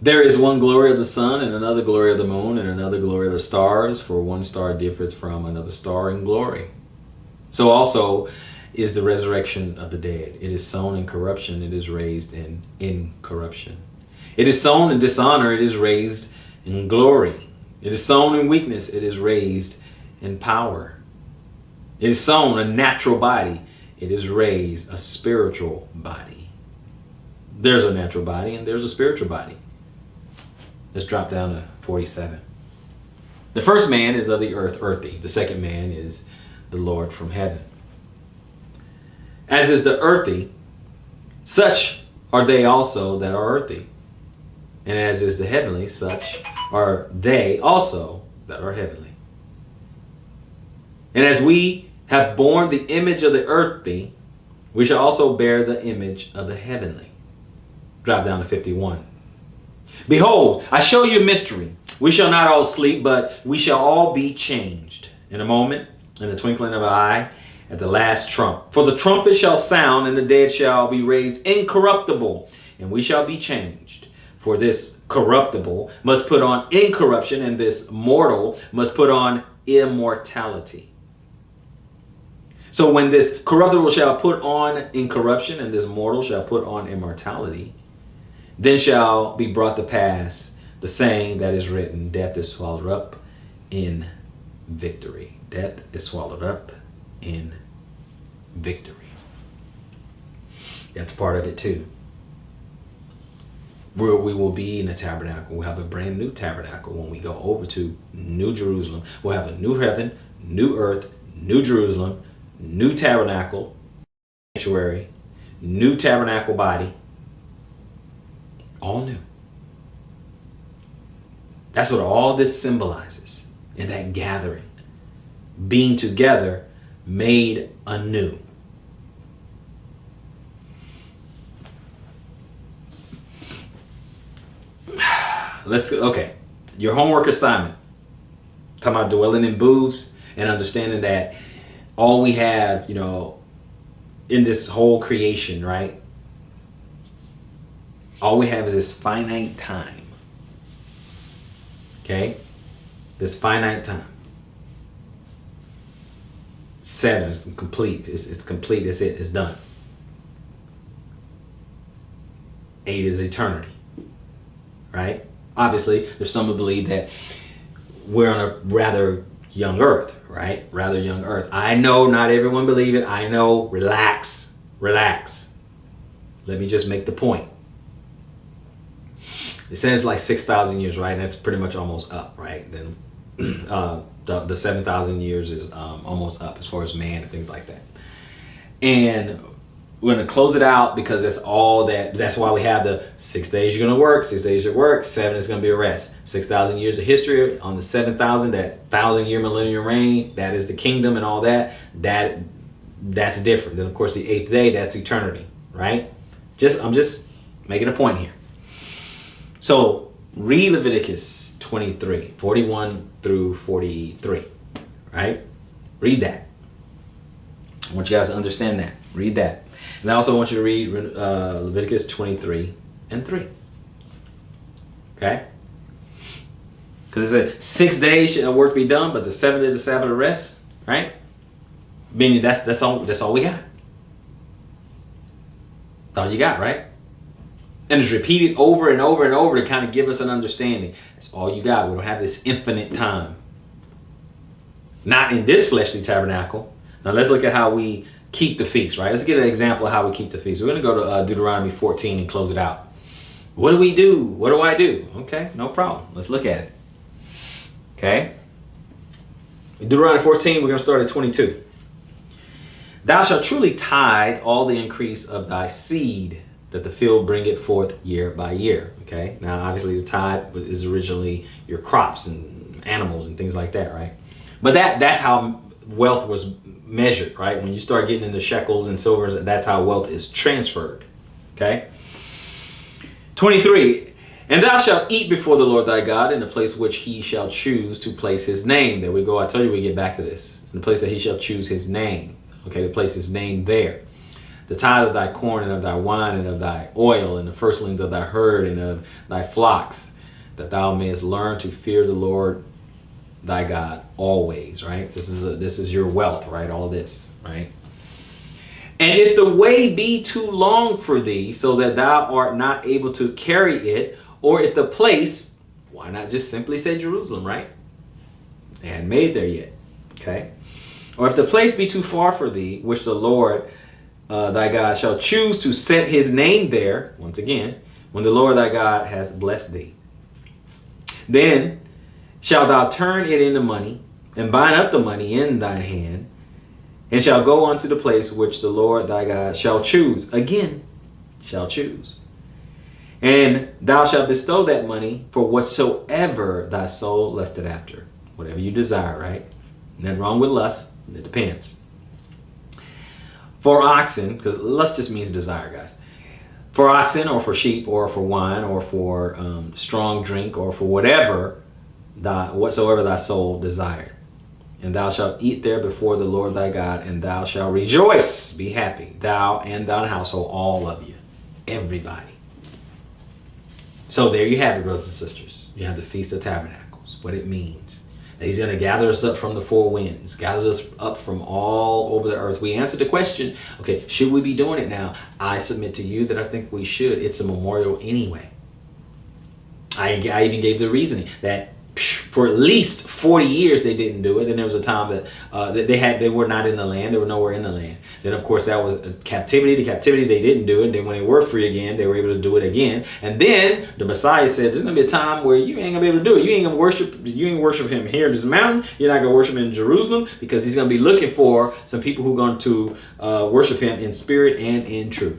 There is one glory of the sun, and another glory of the moon, and another glory of the stars, for one star differeth from another star in glory. So also is the resurrection of the dead. It is sown in corruption, it is raised in incorruption. It is sown in dishonor, it is raised in glory. It is sown in weakness, it is raised in power. It is sown a natural body, it is raised a spiritual body. There's a natural body and there's a spiritual body. Let's drop down to 47. The first man is of the earth, earthy. The second man is the Lord from heaven. As is the earthy, such are they also that are earthy. And as is the heavenly, such are they also that are heavenly. And as we have borne the image of the earthy, We shall also bear the image of the heavenly. Drop down to 51. Behold, I show you a mystery. We shall not all sleep, but we shall all be changed. In a moment, in the twinkling of an eye, at the last trump. For the trumpet shall sound, and the dead shall be raised incorruptible, and we shall be changed. For this corruptible must put on incorruption, and this mortal must put on immortality. So when this corruptible shall put on incorruption, and this mortal shall put on immortality, then shall be brought to pass the saying that is written, death is swallowed up in victory. Death is swallowed up in victory. That's part of it too. Where we will be in the tabernacle. We'll have a brand new tabernacle when we go over to New Jerusalem. We'll have a new heaven, new earth, new Jerusalem, new tabernacle, sanctuary, new tabernacle body. All new. That's what all this symbolizes in that gathering. Being together made anew. Okay. Your homework assignment. Talking about dwelling in booths and understanding that all we have, in this whole creation, right? All we have is this finite time. Okay? This finite time. 7 is complete. It's complete. It's it. It's done. 8 is eternity. Right? Obviously, there's some who believe that we're on a rather young earth, right? Rather young earth. I know not everyone believe it. I know. Relax. Relax. Let me just make the point. It says like 6,000 years, right? And that's pretty much almost up, right? Then the 7,000 years is almost up as far as man and things like that. And we're going to close it out because that's all that. That's why we have the 6 days you're going to work, 6 days you work, 7 is going to be a rest. 6,000 years of history on the 7,000, that 1,000-year millennial reign, that is the kingdom and all that. That's different. Then of course the 8th day, that's eternity, right? I'm just making a point here. So read Leviticus 23, 41 through 43, right? Read that. I want you guys to understand that. Read that. And I also want you to read Leviticus 23 and 3. Okay? Because it said 6 days should work be done, but the 7th is the Sabbath of rest, right? Meaning that's all we got. That's all you got, right? And it's repeated over and over and over to kind of give us an understanding. That's all you got. We don't have this infinite time. Not in this fleshly tabernacle. Now let's look at how we keep the feast, right? Let's get an example of how we keep the feast. We're going to go to Deuteronomy 14 and close it out. What do we do? What do I do? Okay, no problem. Let's look at it. Okay. Deuteronomy 14, we're going to start at 22. Thou shalt truly tithe all the increase of thy seed, that the field bring it forth year by year. Okay. Now, obviously, the tithe is originally your crops and animals and things like that, right? But that's how wealth was measured, right? When you start getting into shekels and silvers, that's how wealth is transferred. Okay. 23. And thou shalt eat before the Lord thy God in the place which he shall choose to place his name. There we go. I told you we get back to this. In the place that he shall choose his name. Okay, to place his name there. The tithe of thy corn and of thy wine and of thy oil and the firstlings of thy herd and of thy flocks, that thou mayest learn to fear the Lord thy God always, right? This is your wealth, right? All this, right? And if the way be too long for thee, so that thou art not able to carry it, or if the place, why not just simply say Jerusalem, right? They hadn't made it there yet, okay? Or if the place be too far for thee, which the Lord thy God shall choose to set his name there, once again, when the Lord thy God has blessed thee, then shalt thou turn it into money, and bind up the money in thine hand, and shall go unto the place which the Lord thy God shall choose. Again, shall choose. And thou shalt bestow that money for whatsoever thy soul lusted after. Whatever you desire, right? Nothing wrong with lust. It depends. For oxen, because lust just means desire, guys. For oxen, or for sheep, or for wine, or for strong drink, or for whatsoever thy soul desired. And thou shalt eat there before the Lord thy God, and thou shalt rejoice, be happy, thou and thine household, all of you, everybody. So there you have it, brothers and sisters. You have the Feast of Tabernacles, what it means. That he's going to gather us up from the four winds, gather us up from all over the earth. We answered the question, okay, should we be doing it now? I submit to you that I think we should. It's a memorial anyway. I even gave the reasoning that for at least 40 years they didn't do it, and there was a time that they were not in the land. They were nowhere in the land. Then of course that was captivity to captivity. They didn't do it. Then when they were free again, they were able to do it again. And then the Messiah said, "There's gonna be a time where you ain't gonna be able to do it. You ain't worship him here in this mountain. You're not gonna worship him in Jerusalem, because he's gonna be looking for some people who are going to worship him in spirit and in truth."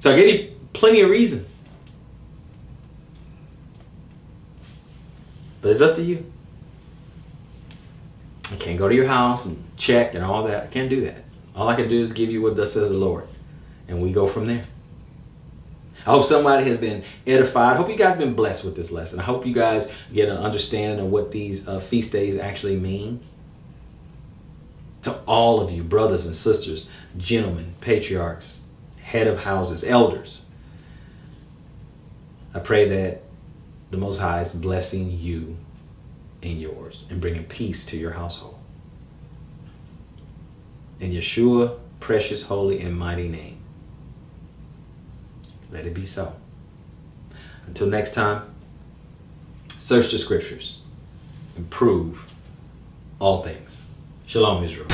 So I gave you plenty of reason. But it's up to you. I can't go to your house and check and all that. I can't do that. All I can do is give you what thus says the Lord. And we go from there. I hope somebody has been edified. I hope you guys have been blessed with this lesson. I hope you guys get an understanding of what these feast days actually mean. To all of you, brothers and sisters, gentlemen, patriarchs, head of houses, elders, I pray that the Most High is blessing you and yours and bringing peace to your household. In Yeshua, precious, holy, and mighty name, let it be so. Until next time, search the scriptures and prove all things. Shalom, Israel.